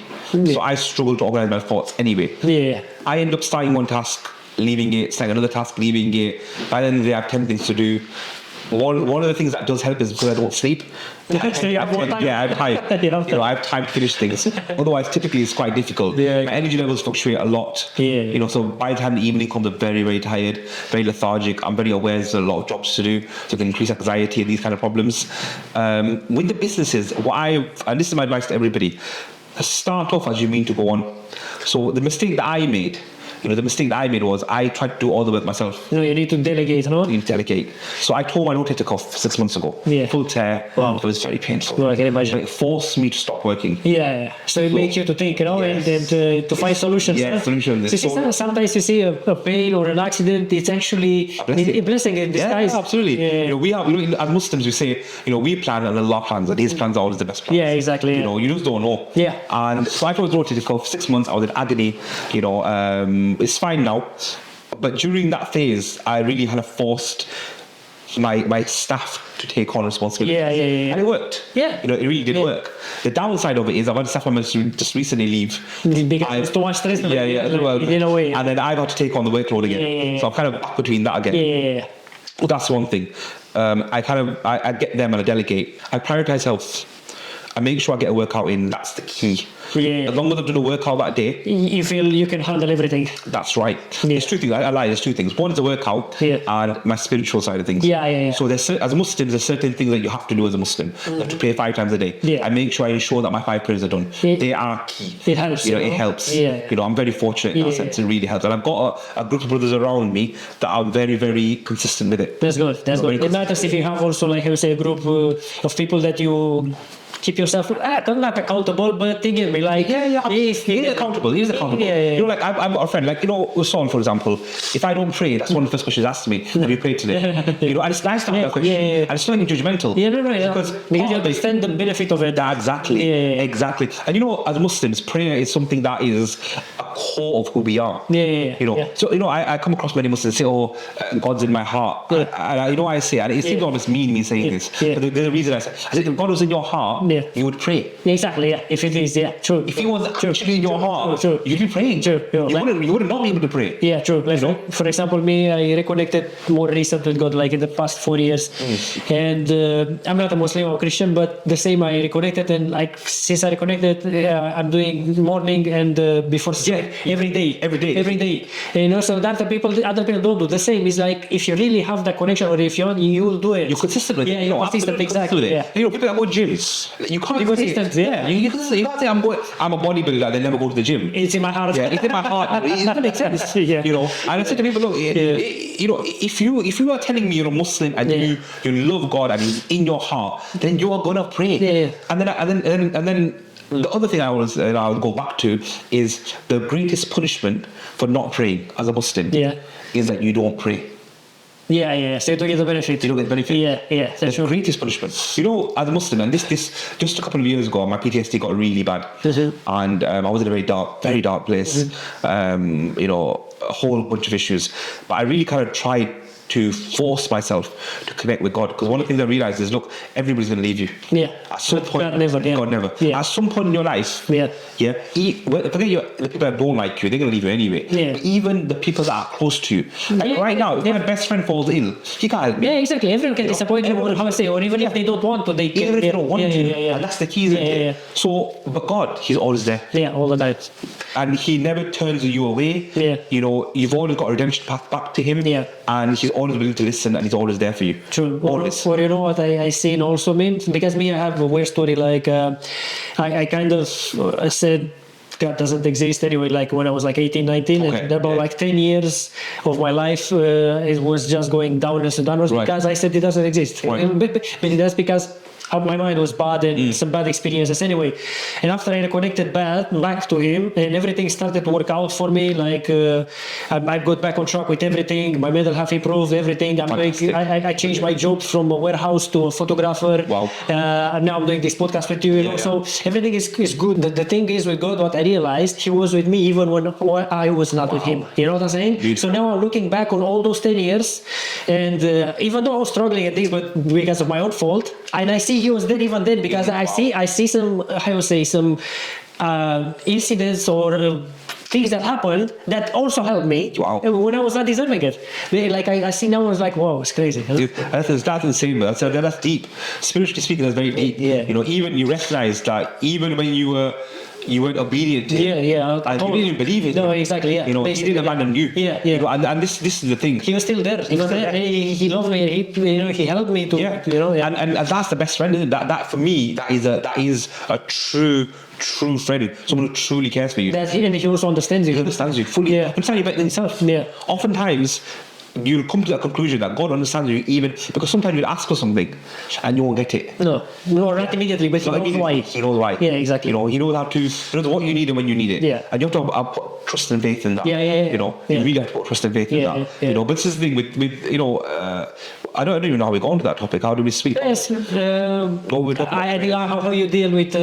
so I struggle to organize my thoughts anyway. Yeah. I end up starting one task, leaving it, starting another task, leaving it. By then I have 10 things to do. One of the things that does help is because I don't sleep. I have time. I have time to finish things. Otherwise, typically it's quite difficult. My energy levels fluctuate a lot. So by the time the evening comes, I'm very, very tired, very lethargic. I'm very aware there's a lot of jobs to do, so it can increase anxiety and these kind of problems. With the businesses, and this is my advice to everybody: start off as you mean to go on. So the mistake that I made. Was I tried to do all the work myself. You need to delegate, no? You need to delegate. So I tore my rotator cuff 6 months ago. Full tear. Wow. It was very painful. Well, I can imagine. It forced me to stop working. So it makes you to think, and then to find solutions. Solutions. So sometimes you see a pain or an accident, it's actually a blessing in disguise. Yeah, absolutely. We as Muslims, we say, we plan and Allah plans, and His plans are always the best plans. Yeah, exactly. You just don't know. Yeah. And so I tore the rotator cuff 6 months. I was in agony. It's fine now, but during that phase, I really kind of forced my staff to take on responsibility. And it worked. It really did work. The downside of it is I've had staff members just recently leave. It's too much stress. In a way. And then I've had to take on the workload again. So I'm kind of back between that again. Well, that's one thing. I get them and I delegate. I prioritize health. I make sure I get a workout in. That's the key. As long as I've done a workout that day, you feel you can handle everything. That's right. There's 2 things. I lie. There's 2 things. One is the workout and my spiritual side of things. So as a Muslim, there's certain things that you have to do as a Muslim. You have to pray 5 times a day. I make sure I ensure that my 5 prayers are done. They are key. It helps. It helps. I'm very fortunate in that sense. It really helps. And I've got a group of brothers around me that are very, very consistent with it. That's good. It matters if you have also, like I would say, a group of people that you keep yourself not accountable, but thinking me. Like, He's accountable. He's accountable. Yeah. You know, like I've got a friend, like, you know, with Son, for example, if I don't pray, that's one of the first questions asked me. Have you prayed today? You know, and it's nice to have that question. And it's not any judgmental. Yeah, no. Because you understand the benefit of it. Exactly. Exactly. And you know, as Muslims, prayer is something that is a core of who we are. You know, so you know, I come across many Muslims say, "Oh, God's in my heart," and you know, I say, and it seems almost mean me saying this, but the reason I say, if God was in your heart, you would pray. Exactly. Yeah. If it is, true. If He was actually in your heart, you'd be praying. True. You wouldn't not be able to pray. Yeah, true. Like, you know? For example, me, I reconnected more recent with God, like in the past 4 years, and I'm not a Muslim or Christian, but the same, I reconnected, and like since I reconnected, I'm doing morning and before every day. You know, so that other people don't do the same. It's like if you really have that connection, or if you will do it. You're consistent with it. You're consistent, exactly. You know, people that go to gyms, you can't be consistent. You can't say I'm a bodybuilder and they never go to the gym. It's in my heart. Yeah, it's in my heart. It doesn't make sense. You know, and I said to people, look, you know, if you are telling me you're a Muslim and you love God and He's in your heart, then you are gonna pray. And then the other thing I would go back to is the greatest punishment for not praying as a Muslim is that you don't pray. So you don't get the benefit. You don't get the benefit. That's the greatest punishment. You know, as a Muslim, and this just a couple of years ago, my PTSD got really bad, and I was in a very dark place. You know, a whole bunch of issues, but I really kind of tried to force myself to connect with God, because one of the things I realized is, look, everybody's going to leave you. At some point, God never. At some point in your life, forget the people that don't like you, they're going to leave you anyway. But even the people that are close to you, like right now, if my best friend falls ill, he can't help me. Exactly. Everyone can disappoint you, or even if they don't want to, they can. Even if they don't want to, and that's the key, isn't it? So, but God, He's always there. All the time. And He never turns you away. You know, you've always got a redemption path back to Him. And He's always willing to listen, and He's always there for you. True. Always. Or you know what I seen also, because I have a weird story. Like I kind of said God doesn't exist anyway. Like when I was like 18, 19, and about like 10 years of my life, it was just going downwards and downwards because I said it doesn't exist. But that's because my mind was bad and some bad experiences anyway. And after I reconnected back to Him, and everything started to work out for me, like I got back on track with everything. My mental health improved, everything. I changed my job from a warehouse to a photographer. And now I'm doing this podcast with you. So everything is good. The thing is with God, what I realized, He was with me even when I was not with Him. You know what I'm saying? Beautiful. So now I'm looking back on all those 10 years, and even though I was struggling at this, but because of my own fault, and I see He was there even then, because I see some, some incidents or things that happened that also helped me when I was not deserving it. Like I see now, I was like, wow, it's crazy. That's insane. That's deep. Spiritually speaking, that's very deep. You know, even you recognize that even when you weren't obedient to Him. And you didn't believe it. No, exactly. You know, He didn't abandon you. You know, and this is the thing. He was still there. He was there. He loved me. He helped me to. And that's the best friend, isn't it? That for me, that is a true friend, someone who truly cares for you. And He also understands you. He understands you fully. Understands you better than himself. Oftentimes, you'll come to that conclusion that God understands you, even because sometimes you'll ask for something and you won't get it. No, not immediately, but He knows why. He knows why. Exactly. You know, He knows how to. He knows what you need and when you need it. And you have to put trust and faith in that. You know, you really have to put trust and faith in that. You know, but this is the thing with you know. I don't even know how we got onto that topic. How do we speak? Yes, I think how you deal with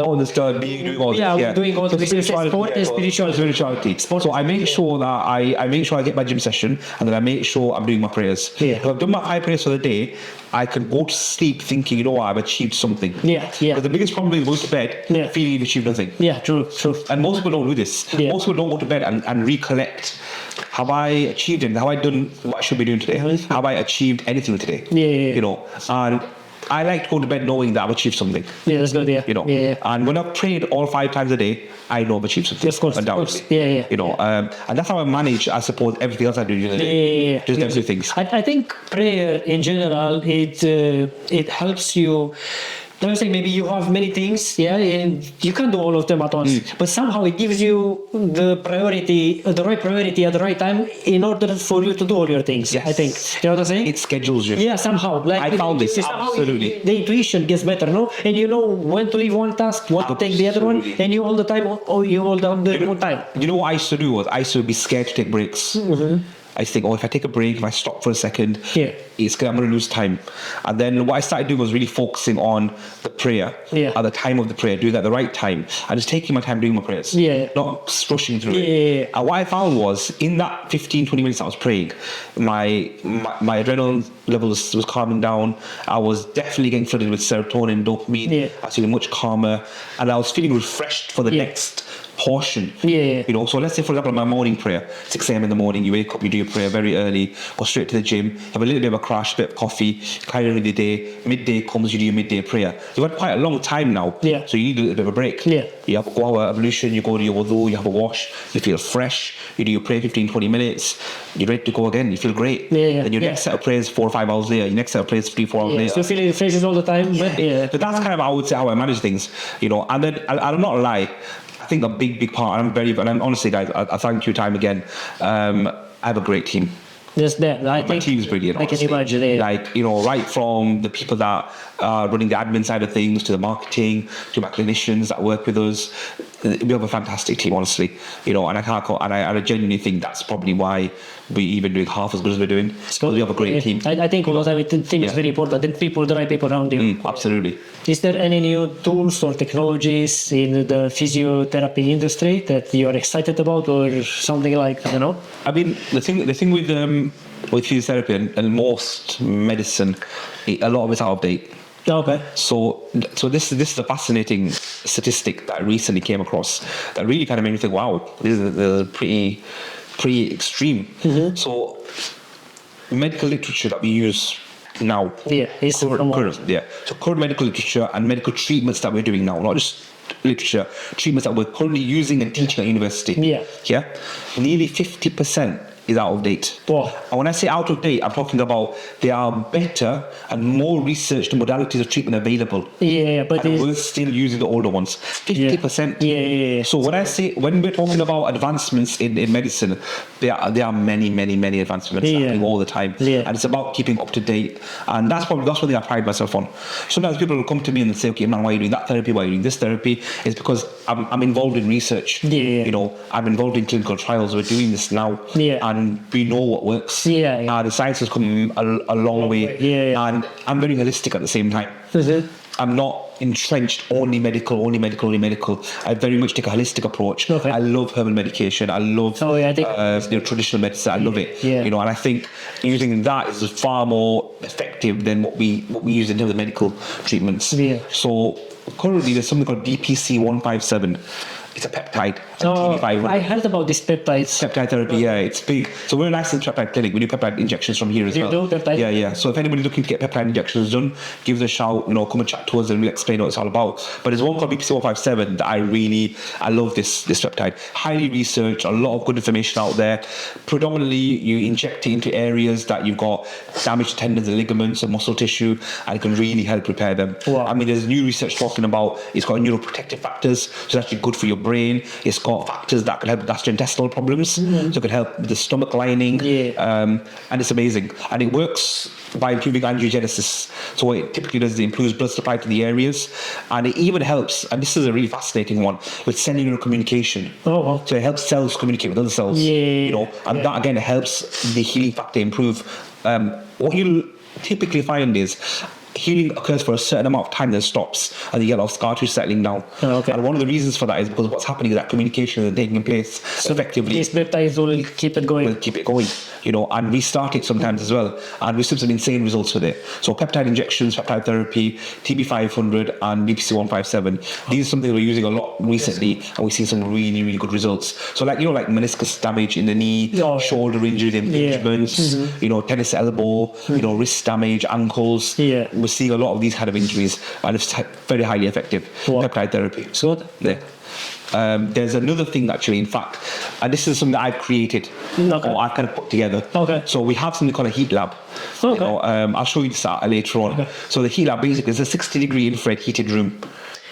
all this doing all this. Doing all this spirituality. So I make sure that I make sure I get my gym session, and then I make sure I'm doing my prayers. If I've done my 5 prayers for the day, I can go to sleep thinking, you know, I've achieved something. But the biggest problem is going to bed feeling you've achieved nothing. True. And most people don't do this. Most people don't go to bed and recollect. Have I achieved anything? Have I done what I should be doing today? Have I achieved anything today? You know, and I like to go to bed knowing that I've achieved something. That's good. You know, and when I've prayed all 5 times a day, I know I've achieved something. Of course. You know, and that's how I manage, I suppose, everything else I do during the day. Just them 2 things. I think prayer in general, it helps you I was saying maybe you have many things, and you can't do all of them at once. But somehow it gives you the priority, the right priority at the right time in order for you to do all your things. Yes. I think. You know what I'm saying? It schedules you. Yeah, somehow. Like I found this, somehow absolutely. The intuition gets better, no? And you know when to leave one task, when to take the other one, Absolutely. and you all the time, you all down the one time. You know what I used to do was I used to be scared to take breaks. I used to think, if I take a break, if I stop for a second, I'm going to lose time. And then what I started doing was really focusing on the prayer at the time of the prayer, doing that at the right time, and just taking my time doing my prayers, not rushing through it. And what I found was in that 15, 20 minutes I was praying, my adrenaline levels was calming down. I was definitely getting flooded with serotonin, dopamine. I was feeling much calmer, and I was feeling refreshed for the next portion. You know, so let's say for example my morning prayer, 6 a.m. in the morning, you wake up, you do your prayer very early, go straight to the gym, have a little bit of a crash, bit of coffee, carry on with the day. Midday comes, you do your midday prayer. You've had quite a long time now, so you need a little bit of a break. You have a go ablution, you go to your wudu, you have a wash, you feel fresh, you do your prayer 15-20 minutes, you're ready to go again, you feel great. Then your next set of prayers 4 or 5 hours later, your next set of prayers 3-4 hours later. Still feeling fresh all the time, but But that's kind of, I would say, how I manage things, you know. And then I'll not lie, I think a big part, and I'm honestly, guys, I thank you time again. I have a great team. Just that, I My think team's brilliant. I can honestly. imagine it. Like, you know, right from the people that are running the admin side of things, to the marketing, to my clinicians that work with us. We have a fantastic team, honestly. You know, and I genuinely think that's probably why we're even doing half as good as we're doing. Because we have a great team. I think all the team is very important. The right people around you. Absolutely. Is there any new tools or technologies in the physiotherapy industry that you are excited about, or something like, I don't know? I mean, the thing with physiotherapy and most medicine, a lot of it's out of date. Okay. So this is a fascinating statistic that I recently came across that really kind of made me think, wow, this is pretty extreme. So medical literature that we use now, so current medical literature and medical treatments that we're doing now, not just literature, treatments that we're currently using and teaching at university, nearly 50% is out of date. Wow. And when I say out of date, I'm talking about there are better and more researched modalities of treatment available. But we're still using the older ones. 50%. So when we're talking about advancements in medicine, there are many advancements happening all the time. And it's about keeping up to date. And that's one thing I pride myself on. Sometimes people will come to me and say, okay, man, why are you doing that therapy? Why are you doing this therapy? It's because I'm involved in research. You know, I'm involved in clinical trials. We're doing this now. And we know what works. The science has come a long way. And I'm very holistic at the same time. I'm not entrenched only medical. I very much take a holistic approach. I love herbal medication. I love traditional medicine. I love it. You know, and I think using that is far more effective than what we use in terms of medical treatments. So currently there's something called DPC 157. It's a peptide. I heard about this peptides. Peptide therapy, it's big. So we're a licensed peptide clinic. We do peptide injections from here as well. You do peptide? So if anybody's looking to get peptide injections done, give us a shout. You know, come and chat to us, and we'll explain what it's all about. But there's one called BPC 157 that I love this peptide. Highly researched, a lot of good information out there. Predominantly, you inject it into areas that you've got damaged tendons and ligaments and muscle tissue, and it can really help repair them. Wow. I mean, there's new research talking about it's got neuroprotective factors, so it's actually good for your brain. It's got factors that can help with gastrointestinal problems, so it can help with the stomach lining, and it's amazing. And it works by improving angiogenesis. So what it typically does is it improves blood supply to the areas, and it even helps, and this is a really fascinating one, with cellular communication. So it helps cells communicate with other cells, you know, and that again helps the healing factor improve. What you'll typically find is healing occurs for a certain amount of time, then stops, and you get a lot of scar tissue settling down. And one of the reasons for that is because what's happening is that communication is taking place effectively. These peptides will keep it going. You know, and restart it sometimes as well. And we've seen some insane results with it. So peptide injections, peptide therapy, TB500 and BPC 157. These are something we're using a lot recently, and we've seen some really good results. So like, you know, like meniscus damage in the knee, shoulder injuries, impingements, you know, tennis elbow, you know, wrist damage, ankles. we're seeing a lot of these kind of injuries, and it's very highly effective. Wow. Peptide therapy. So good. Yeah. There's another thing actually, in fact, and this is something that I've created or I kind of put together. Okay. So we have something called a heat lab. Okay. I'll show you this later on. Okay. So the heat lab basically is a 60-degree infrared heated room.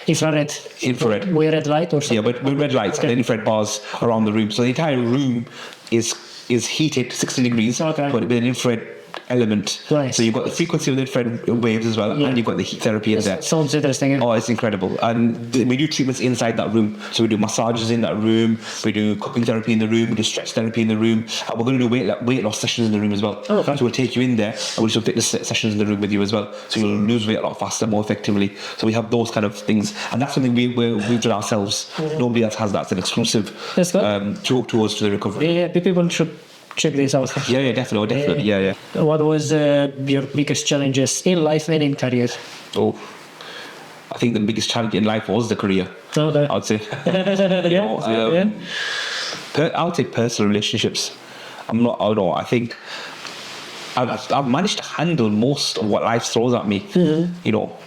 Infrared. Infrared. With red light or something? Yeah, but with red lights and infrared bars around the room. So the entire room is heated 60 degrees, Okay. but with an infrared element. Nice. So you've got the frequency of the infrared waves as well, and you've got the heat therapy in there. Sounds interesting. Yeah. Oh, it's incredible. And we do treatments inside that room. So we do massages in that room, we do cupping therapy in the room, we do stretch therapy in the room, and we're going to do weight loss sessions in the room as well. Oh, okay. So we'll take you in there and we'll do some fitness sessions in the room with you as well. So you'll lose weight a lot faster, more effectively. So we have those kind of things. And that's something we've done ourselves. Nobody else has that. It's an exclusive That's good. to us, to the recovery. Yeah, people should check this out. Yeah, definitely. Yeah. What was your biggest challenges in life and in career? Oh, I think the biggest challenge in life was the career. Okay. I would say. Yeah. I would say personal relationships. I think I've managed to handle most of what life throws at me.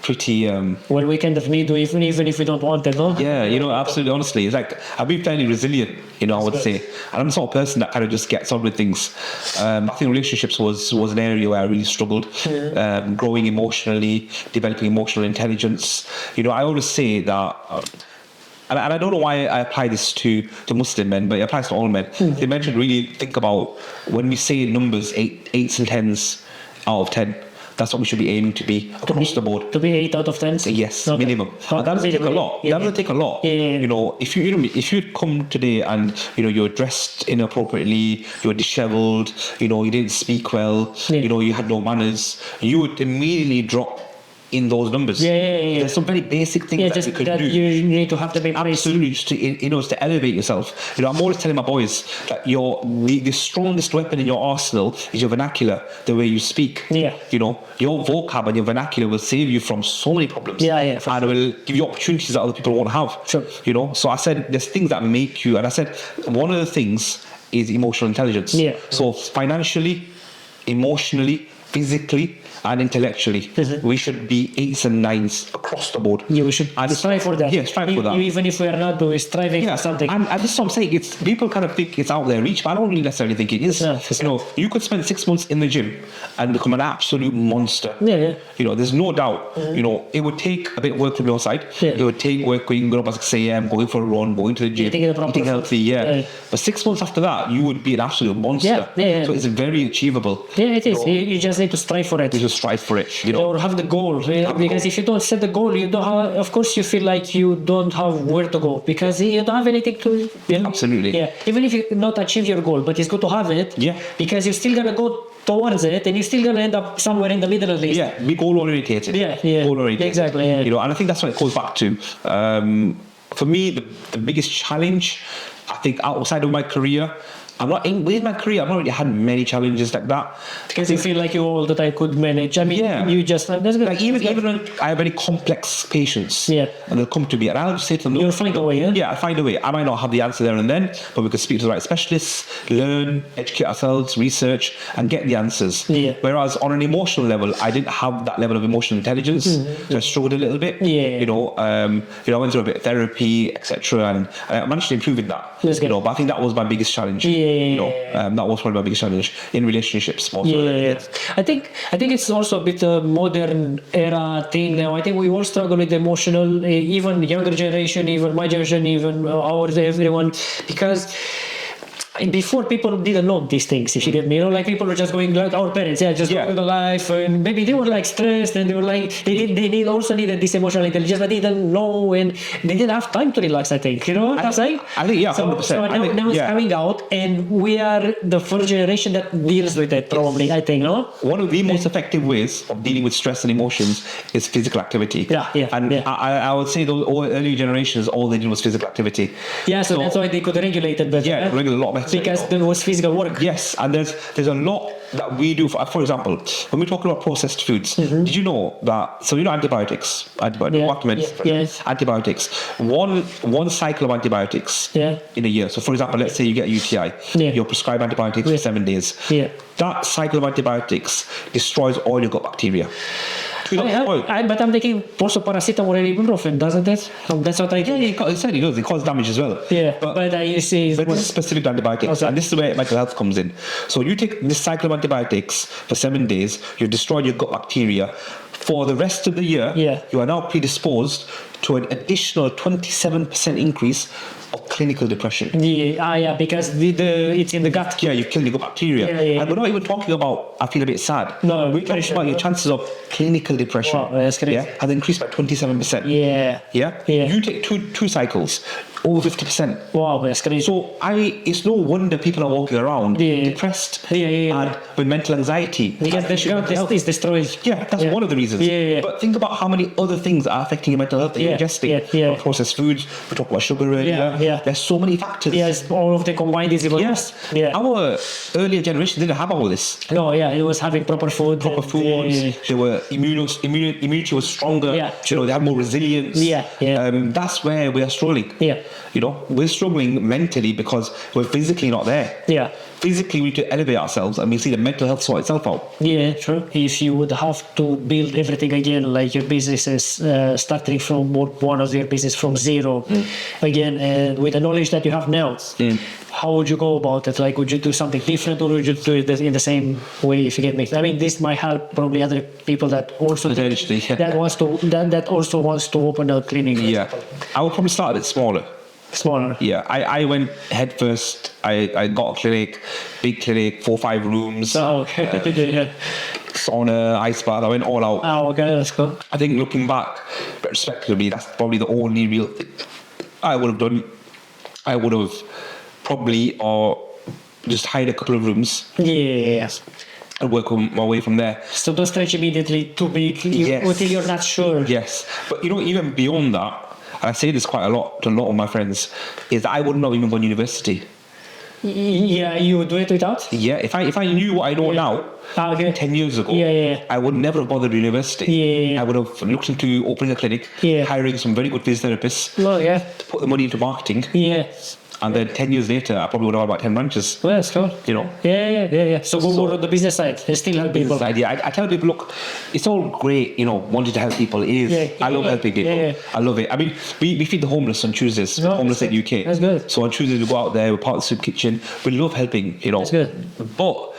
Pretty. When we kind of need to, even if we don't want it, no? Yeah, absolutely. Honestly, it's like I've been fairly resilient. I would say, and I'm the sort of person that kind of just gets on with things. I think relationships was an area where I really struggled. Growing emotionally, developing emotional intelligence. I always say that. And I don't know why I apply this to Muslim men, but it applies to all men. The men should really think about when we say numbers, 8s and 10s out of 10. That's what we should be aiming to be across the board. To be 8 out of 10? Yes, Okay. minimum. And that doesn't take a lot. Yeah. That doesn't take a lot. Yeah. If you come today and you're dressed inappropriately, you're dishevelled, you didn't speak well, you had no manners, you would immediately drop in those numbers. Yeah. There's some very basic things that you could do. You need to have them in place. Absolutely, just to elevate yourself. I'm always telling my boys that the strongest weapon in your arsenal is your vernacular, the way you speak. Yeah. Your vocab and your vernacular will save you from so many problems. Yeah. And it will give you opportunities that other people won't have. Sure. So I said there's things that make you, and I said one of the things is emotional intelligence. Yeah. So financially, emotionally, physically, and intellectually, we should be 8s and 9s across the board. Yeah, we should strive for that. Yeah, strive for that. Even if we are not, we're striving for something. And this is what I'm saying. People kind of think it's out there reach, but I don't really necessarily think it is. Yeah, you could spend 6 months in the gym and become an absolute monster. Yeah. There's no doubt. It would take a bit of work from your side. Yeah. It would take work going up at 6 a.m, going for a run, going to the gym, eating healthy. Yeah. But 6 months after that, you would be an absolute monster. Yeah. So it's very achievable. Yeah, it is. You just need to strive for it. You just strive for it. Or have the goal, because if you don't set the goal, you don't have, of course you feel like you don't have where to go because you don't have anything to. Absolutely. Yeah. Even if you not achieve your goal, but it's good to have it. Yeah. Because you're still gonna go towards it, and you're still gonna end up somewhere in the middle at least. Yeah. Be goal oriented. Yeah. Goal oriented. Exactly. Yeah. And I think that's what it goes back to. For me, the biggest challenge, I think, outside of my career. With my career, I've not really had many challenges like that. Because you feel like you all that I could manage. I mean, you just that's good. Like even when I have very complex patients, Yeah. and they'll come to me, and I'll just say to them, You'll find a way, yeah? Yeah, I find a way. I might not have the answer there and then, but we could speak to the right specialists, learn, educate ourselves, research, and get the answers. Yeah. Whereas on an emotional level, I didn't have that level of emotional intelligence, so I struggled a little bit. Yeah. I went through a bit of therapy, etc., and I managed to improve in that. That's good. But I think that was my biggest challenge. Yeah. That was probably my biggest challenge in relationships. Yeah. I think it's also a bit a modern era thing now. I think we all struggle with emotional, even younger generation, even my generation, even ours, everyone, because before people didn't know these things, if you get me, like people were just going like our parents, going through the life, and maybe they were like stressed, and they were like they also needed this emotional intelligence, but they didn't know, and they didn't have time to relax. I think what I'm saying. I think 100%. So now it's coming out, and we are the first generation that deals with it. Probably, I think, no. One of the most effective ways of dealing with stress and emotions is physical activity. I would say those early generations, all they did was physical activity. Yeah, so that's why they could regulate it better. Yeah, regulate a lot better. Because there was physical work. Yes, and there's a lot that we do. For example, when we talk about processed foods, did you know that? So antibiotics. Antibiotics. One cycle of antibiotics in a year. So for example, let's say you get a UTI. You're prescribed antibiotics for 7 days. Yeah. That cycle of antibiotics destroys all your gut bacteria. You know, but I'm taking also paracetamol and ibuprofen, doesn't it? That's what I do. yeah, it certainly does. It causes damage as well. Yeah, but I see. But this is specific to antibiotics, and this is where mental health comes in. So you take this cycle of antibiotics for 7 days, you've destroyed your gut bacteria. For the rest of the year, you are now predisposed to an additional 27% increase of clinical depression. Yeah, because it's in the gut. Yeah, you kill your gut bacteria. And we're not even talking about, I feel a bit sad. No, we're talking about your chances of clinical depression. Wow, that's crazy. Has increased by 27%. Yeah. You take two cycles, over 50%. Wow, that's crazy. So it's no wonder people are walking around depressed and with mental anxiety. Because the gut is destroyed. Yeah, that's one of the reasons. But think about how many other things are affecting your mental health that you're ingesting. Processed foods, we talked about sugar earlier. There's so many factors. Yes, all of the combined is even worse. Our earlier generation didn't have all this. No, it was having proper food. They were immunity was stronger. You know, they had more resilience. That's where we are struggling. You know, we're struggling mentally because we're physically not there. Physically, we need to elevate ourselves, and we see the mental health sort itself out. Yeah, true. If you would have to build everything again, like your businesses, starting from one of your business from zero, again, and with the knowledge that you have now, how would you go about it? Like, would you do something different, or would you do it in the same way? If you get me, I mean, this might help probably other people that also that also wants to open a clinic. I would probably start a bit smaller. I went head first. I got a clinic, big clinic, 4 or 5 rooms. Sauna, ice bath. I went all out. Oh, okay, that's cool. I think looking back, retrospectively, that's probably the only real thing I would have done. I would have probably just hired a couple of rooms. Yes. And work my way from there. So don't stretch immediately too big until you're not sure. Yes, but you know, even beyond that. And I say this quite a lot to a lot of my friends, is that I would not even go to university. Yeah, you would do it without? Yeah, if I knew what I know now, 10 years ago, I would never have bothered university. I would have looked into opening a clinic, hiring some very good physiotherapists, put the money into marketing. And then 10 years later, I probably would have about 10 branches. Well, that's cool. You know? Yeah. So go more on the business side and still help people. I tell people, look, it's all great, you know, wanting to help people. It is. I love helping people. I love it. I mean, we feed the homeless on Tuesdays, Homeless at UK. That's good. So on Tuesdays, we go out there, we're part of the soup kitchen. We love helping, you know. That's good. But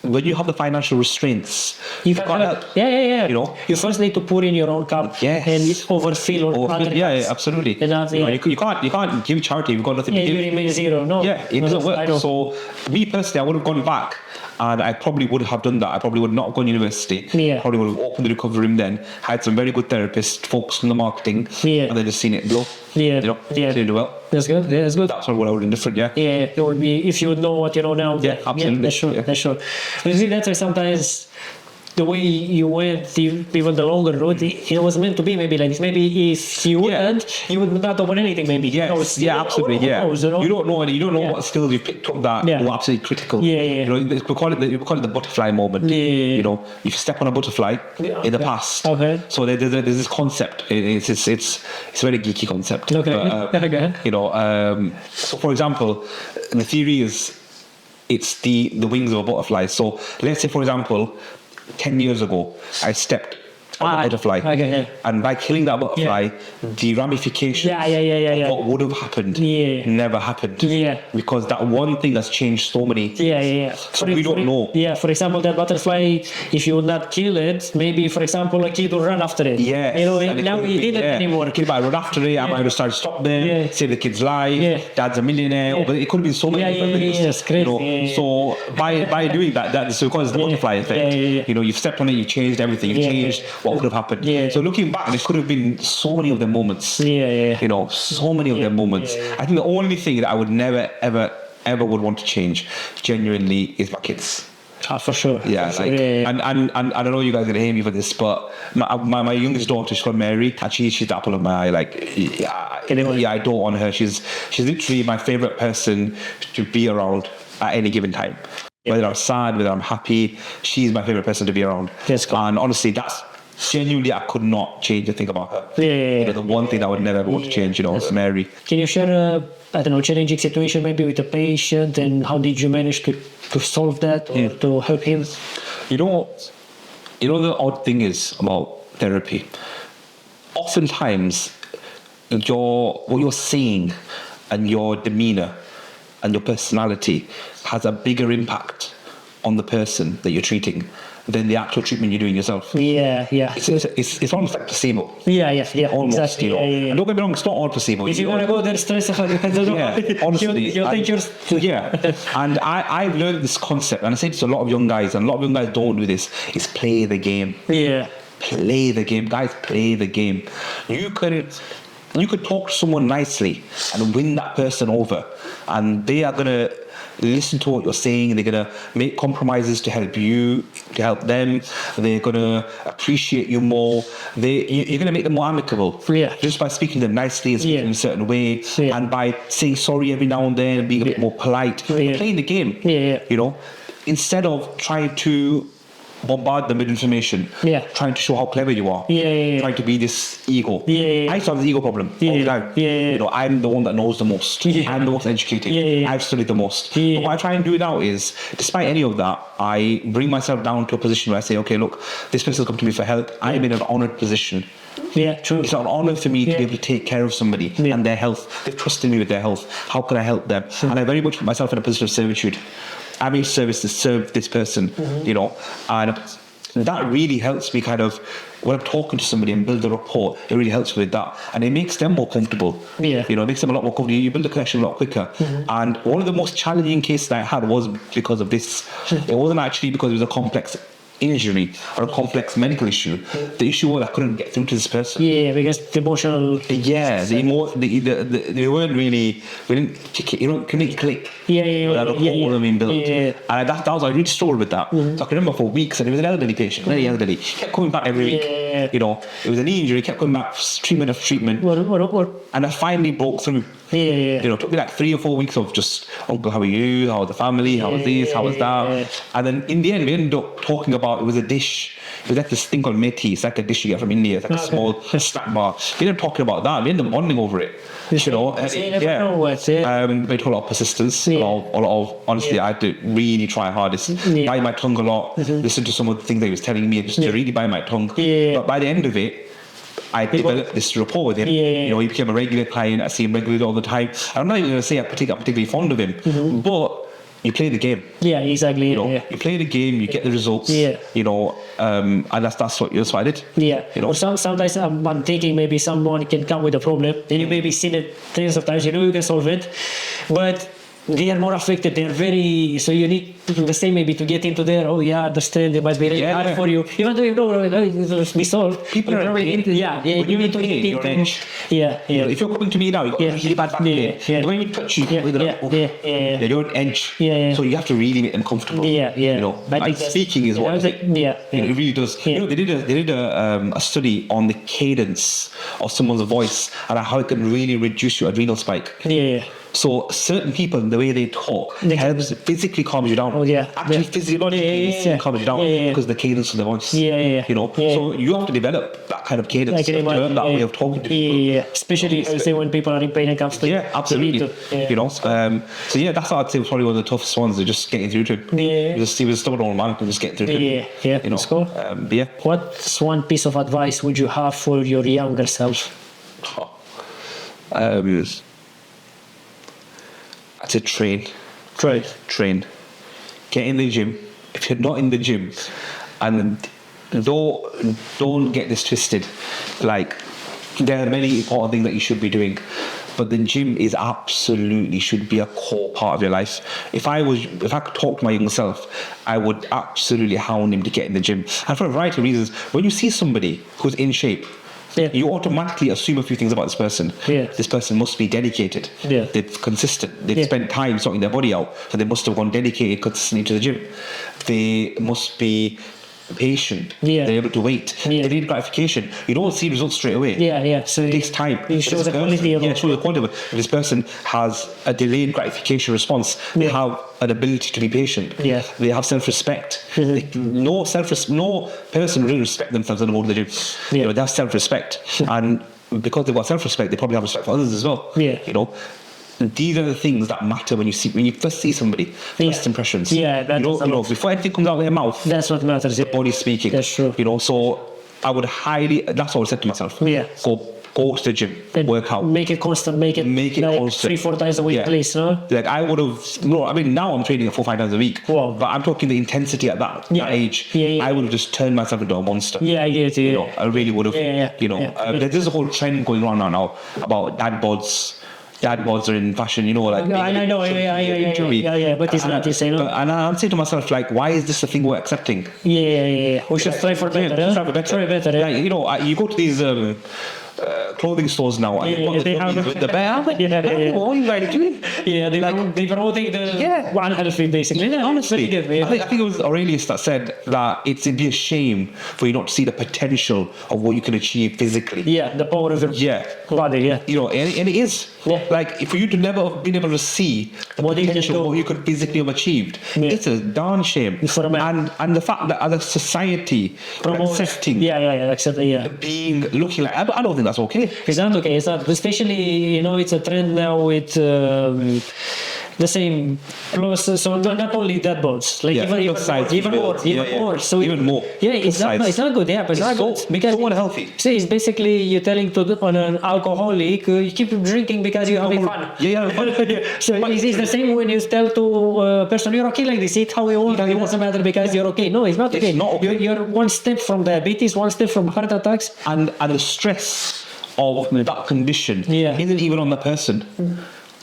when you have the financial restraints, you can't help. You know, you first need to pour in your own cup and overfill or absolutely. You can't give charity. You've got nothing to give. You remain zero. No. It doesn't work. So me personally, I would have gone back, and I probably would have done that. I probably would not have gone to university. Probably would have opened the recovery room then, had some very good therapists, focused on the marketing, and then just seen it blow. You know, seen it do well. That's good. That's good. That's what I would have done different. It would be if you would know what you know now. Absolutely. That's sure. You see, that's why sometimes the way you went, even the longer road, it was meant to be maybe like this. Maybe if you wouldn't, you would not open anything. Maybe. Absolutely. You don't know any. You don't know what skills you picked up that were absolutely critical. You know, we call it the butterfly moment. You know, you step on a butterfly in the past. So there's this concept. It's a very geeky concept. But, you know, so for example, the theory is it's the wings of a butterfly. So let's say, for example, 10 years ago, I stepped on a butterfly. And by killing that butterfly, the ramifications of what would have happened never happened. Because that one thing has changed so many. So we don't know. For example, that butterfly, if you would not kill it, maybe, for example, a kid will run after it. You know, now we didn't anymore. A kid might run after it, I might have started to stop them, save the kid's life, dad's a millionaire, but it could have been so many different things. It's crazy. You know? So by doing that, so because the butterfly effect, you know, you've stepped on it, you've changed everything, you've changed what would have happened. So looking back, there could have been so many of them moments. You know, so many of them moments. I think the only thing that I would never, ever would want to change, genuinely, is my kids. For sure. And I don't know you guys are gonna hate me for this, but my youngest daughter, she's called Mary, and she's the apple of my eye. Like, I adore on her. She's literally my favorite person to be around at any given time. Whether I'm sad, whether I'm happy, she's my favorite person to be around. And honestly, that's genuinely, I could not change a thing about her. You know, the one thing I would never want to change, you know, is Mary. Can you share a challenging situation maybe with a patient, and how did you manage to solve that or to help him? You know the odd thing is about therapy. Oftentimes, what you're saying and your demeanor and your personality has a bigger impact on the person that you're treating than the actual treatment you're doing yourself. Yeah. It's almost like placebo. Yeah. Almost, Exactly. you know. Yeah. And don't get me wrong, it's not all placebo. If you want to go there, stress about it. Yeah, honestly. you think you're... Yeah. And I've learned this concept, and I say this to a lot of young guys, and a lot of young guys don't do this, is play the game. Yeah. Play the game. Guys, play the game. You could talk to someone nicely and win that person over, and they are going to listen to what you're saying. They're going to make compromises to help you, to help them. They're going to appreciate you more. You're going to make them more amicable. Yeah. Just by speaking to them nicely and speaking in a certain way, and by saying sorry every now and then and being a bit more polite. Yeah. Playing the game. Yeah. You know, instead of trying to bombard them with information, trying to show how clever you are, trying to be this ego. I used to have this ego problem all the time. You know, I'm the one that knows the most. I'm the most educated. I've studied the most. But what I try and do now is, despite any of that, I bring myself down to a position where I say, okay, look, this person's come to me for help. I'm in an honoured position. Yeah, true. It's an honour for me to be able to take care of somebody and their health. They've trusted me with their health. How can I help them? And I very much put myself in a position of servitude. I'm in service to serve this person, you know, and that really helps me kind of, when I'm talking to somebody and build a rapport, it really helps with that. And it makes them more comfortable. Yeah. You know, it makes them a lot more comfortable. You build a connection a lot quicker. And one of the most challenging cases that I had was because of this. It wasn't actually because it was a complex injury or a complex medical issue. The issue was I couldn't get through to this person. Yeah, because the emotional... Yeah, they weren't really... We didn't click it. You know, can make it click. And that was, I really struggled with that. So I can remember for weeks, and it was an elderly patient, very elderly. He kept coming back every week. You know, it was a knee injury, he kept coming back, treatment after treatment. And I finally broke through. You know, it took me like 3 or 4 weeks of just, uncle, how are you? How was the family? How was this? How was that? And then in the end, we ended up talking about, it was a dish. It was like this thing called methi. It's like a dish you get from India. It's like a small snack bar. We ended up talking about that. We ended up bonding over it. You know, we took a lot of persistence. A lot of, honestly, I had to really try hardest. Bite my tongue a lot. Listen to some of the things that he was telling me, just to really bite my tongue. But by the end of it, I developed this rapport with him. You know, he became a regular client. I see him regularly all the time. I'm not even going to say I'm particularly fond of him, but you play the game. Yeah, exactly. You know, you play the game, you get the results. You know, and that's what I did. Yeah. You know? Or sometimes I'm thinking maybe someone can come with a problem, and you maybe seen it tens of times. You know you can solve it, but they are more affected. They're very, so you need the same maybe to get into there. Oh yeah, understand. It must be really hard for you, even though you know it will be solved. People are really into, you need to get into. Yeah. If you're coming to me now, you got really bad back pain. When you touch you, you're on edge. So you have to really make them comfortable. You know, like speaking is what. It really does. You know, they did a study on the cadence of someone's voice and how it can really reduce your adrenal spike. So certain people, the way they talk helps physically calms you down. Actually, physiologically calms you down because the cadence of the voice. You know, so you have to develop that kind of cadence, to learn that way of talking to people. Especially say when people are in pain and comes to. Absolutely. You know, so that's what I'd say was probably one of the toughest ones. Is just getting through to him. He was a stubborn old man, and just getting through to him. You know, that's cool. What's one piece of advice would you have for your younger self? I'd say train. Get in the gym. If you're not in the gym, and don't get this twisted. Like, there are many important things that you should be doing, but the gym is absolutely should be a core part of your life. If I could talk to my younger self, I would absolutely hound him to get in the gym. And for a variety of reasons, when you see somebody who's in shape, you automatically assume a few things about this person. This person must be dedicated. They're consistent. They've spent time sorting their body out, so they must have gone dedicated consistently to the gym. They must be patient. They're able to wait. They need gratification. You don't see results straight away. So it takes time. You show the quality of it. Show the quality of it. If this person has a delayed gratification response, they have an ability to be patient. They have self-respect. No person really respect themselves when they go to the gym. You know, they have self-respect, and because they've got self-respect, they probably have respect for others as well. You know. These are the things that matter when you first see somebody. First impressions. You know, before anything comes out of their mouth. That's what matters. The body's speaking. That's true. You know, so I would highly. That's what I said to myself. Yeah. Go to the gym, work out. Make it constant. Make it like constant. 3-4 times a week, Yeah. please. No. Like I would have. No, I mean now I'm training 4-5 times a week. Wow. But I'm talking the intensity at that age. Yeah. I would have just turned myself into a monster. Yeah, I get it. You know, I really would have. Yeah. You know, there's a whole trend going on now about dad bods. Dad bods are in fashion, you know, like. I know. Yeah. But it's not the same. No? And I'm saying to myself, like, why is this a thing we're accepting? Yeah. We should try for better. Try for better. Yeah. Like, you know, you go to these clothing stores now, and they have with the bear. What are you guys doing? Yeah, they promoting the unhealthy, basically. Yeah, Honestly, very good, I think it was Aurelius that said that it'd be a shame for you not to see the potential of what you can achieve physically. Yeah, the power of your body. Yeah, you know, and it is. Yeah. Like, for you to never have been able to see the What you can potential of do. what you could physically have achieved, Yeah. it's a darn shame. For a man. And the fact that as a society accepting being looking like, I don't think that's okay. It's not okay. It's not, especially, you know, it's a trend now with the same plus. So not only dead bones, like even more. So even more. Yeah, it's not good. Yeah, but it's not good because so unhealthy. See, it's basically you're telling on an alcoholic, you keep drinking because you're having fun. Yeah. So it's the same when you tell to a person you're okay like this, eat how you want, it doesn't matter because you're okay. No, it's not okay. It's not okay. You're one step from diabetes, one step from heart attacks, And the stress of that condition isn't even on the person.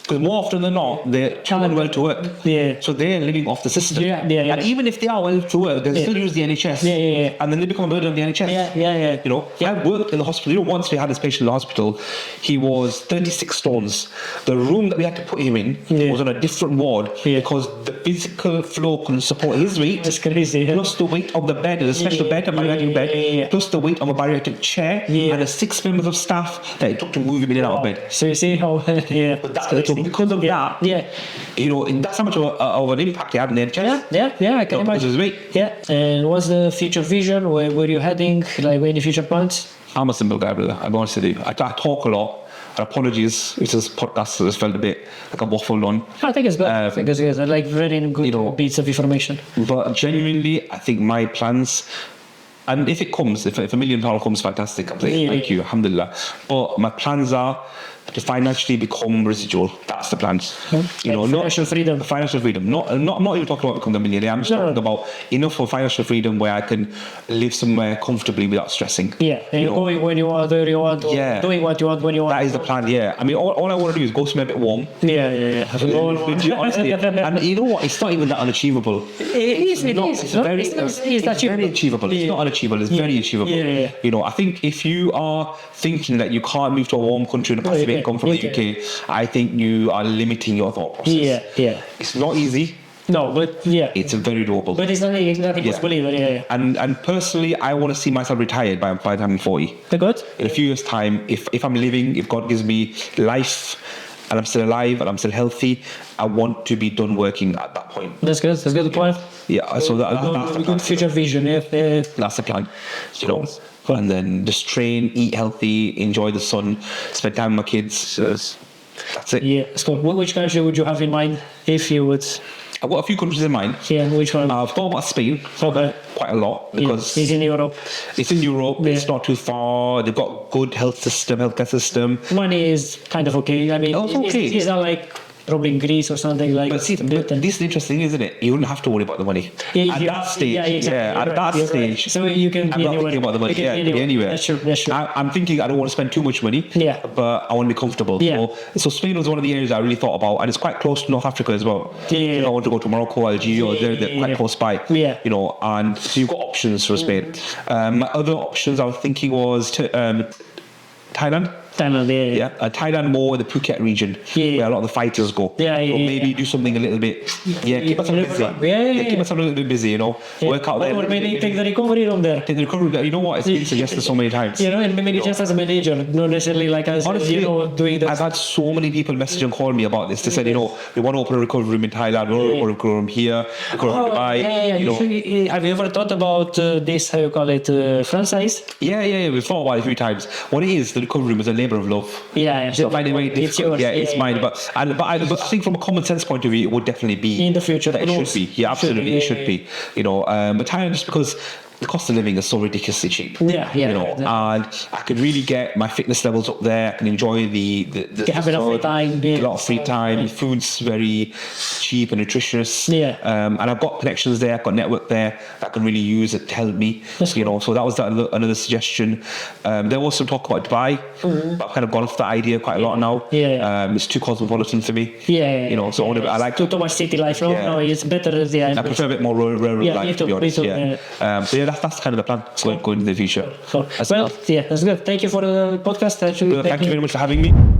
Because more often than not, they're traveling well to work. Yeah. So they're living off the system. Yeah. And even if they are well to work, they still use the NHS. Yeah. And then they become a burden on the NHS. Yeah. You know, I worked in the hospital. You know, once we had this patient in the hospital, he was 36 stones. The room that we had to put him in was on a different ward because the physical floor couldn't support his weight. That's crazy. Plus the weight of the bed, a special bed, a bariatric bed, plus the weight of a bariatric chair, and the 6 members of staff that it took to move him in and out of bed. So you see how, So because of that, you know, that's how much of an impact it had on the NHS. Yeah, I can Because of his imagine. weight. Yeah, and what's the future vision? Where are you heading? Like, any future plans? I'm a simple guy, brother. I'm honest with you. I talk a lot. And apologies, it's this podcast has felt a bit like I'm waffled on. I think it's good. Because I like very good, you know, bits of information. But genuinely, I think my plans, and if it comes, if $1 million comes, fantastic. I'm saying thank you, alhamdulillah. But my plans are to financially become residual. That's the plans. You know, financial freedom. Financial freedom. I'm not even talking about becoming a millionaire. I'm just talking about enough for financial freedom where I can live somewhere comfortably without stressing. Yeah, and you're going when you want, where you want, doing what you want when you want. That is the plan. Yeah, I mean, all I want to do is go somewhere a bit warm. Yeah. Honestly, and you know what? It's not even that unachievable. It's very achievable. It's not unachievable. It's very achievable. Yeah. You know, I think if you are thinking that you can't move to a warm country and a passive income from the UK, I think you are limiting your thought process. Yeah. It's not easy. No, but it's very doable. But it's not impossible either. Yeah. And personally, I want to see myself retired by the time I'm 40. Good. In a few years' time, if I'm living, if God gives me life, and I'm still alive and I'm still healthy, I want to be done working at that point. That's good. That's good plan. Yeah. So that's the good future vision. Yeah. That's the plan. You know. And then just train, eat healthy, enjoy the sun, spend time with my kids. That's it. Yeah. So, which country would you have in mind if you would? I've got a few countries in mind. Yeah, which one? I've thought about Spain quite a lot because it's in Europe. It's in Europe. Yeah. It's not too far. They've got good healthcare system. Money is kind of okay. I mean, it's not like probably Greece or something like. But see, this is interesting, isn't it? You wouldn't have to worry about the money at that stage. At that stage. So you can. I'm not thinking about the money. Yeah, be anywhere. That's true. I'm thinking I don't want to spend too much money. Yeah. But I want to be comfortable. Yeah. So Spain was one of the areas I really thought about, and it's quite close to North Africa as well. Yeah. I want to go to Morocco, Algeria. They're quite close by. Yeah. You know, and so you've got options for Spain. My other options I was thinking was Thailand. Thailand more the Phuket region where a lot of the fighters go. Maybe do something a little bit. Keep myself busy. Keep myself a little bit busy. You know, work out there. Or maybe take the recovery room there. Take the recovery. You know what? It's been suggested so many times. You know, and maybe just as a manager, not necessarily like as honestly, doing that. I've had so many people message and call me about this. They said, you know, we want to open a recovery room in Thailand. We want to open a recovery room here. Dubai. Have you ever thought about this? How you call it? Franchise? Yeah. We've thought about it a few times. What it is, the recovery room is a labour of love. So by the way, it's yours. It's mine. But I think from a common sense point of view, it would definitely be in the future. It should be. Yeah, absolutely, it should be. You know, but Thailand just because the cost of living is so ridiculously cheap. Yeah, yeah. You know, and I could really get my fitness levels up there. I can enjoy the You have enough free time. a lot of free time. Food's very cheap and nutritious. Yeah. And I've got connections there. I've got network there that I can really use it to help me. That's You know, so that was another suggestion. There was some talk about Dubai, but I've kind of gone off that idea quite a lot now. Yeah. It's too cosmopolitan for me. Yeah. You know, so I like too much city life. No, Yeah. no, it's better. Yeah. I prefer a bit more rural Yeah, life, me to too, be honest. me too, Yeah. So yeah, that's kind of the plan going into the future. So, well, yeah, that's good. Thank you for the podcast. Thank you very much for having me.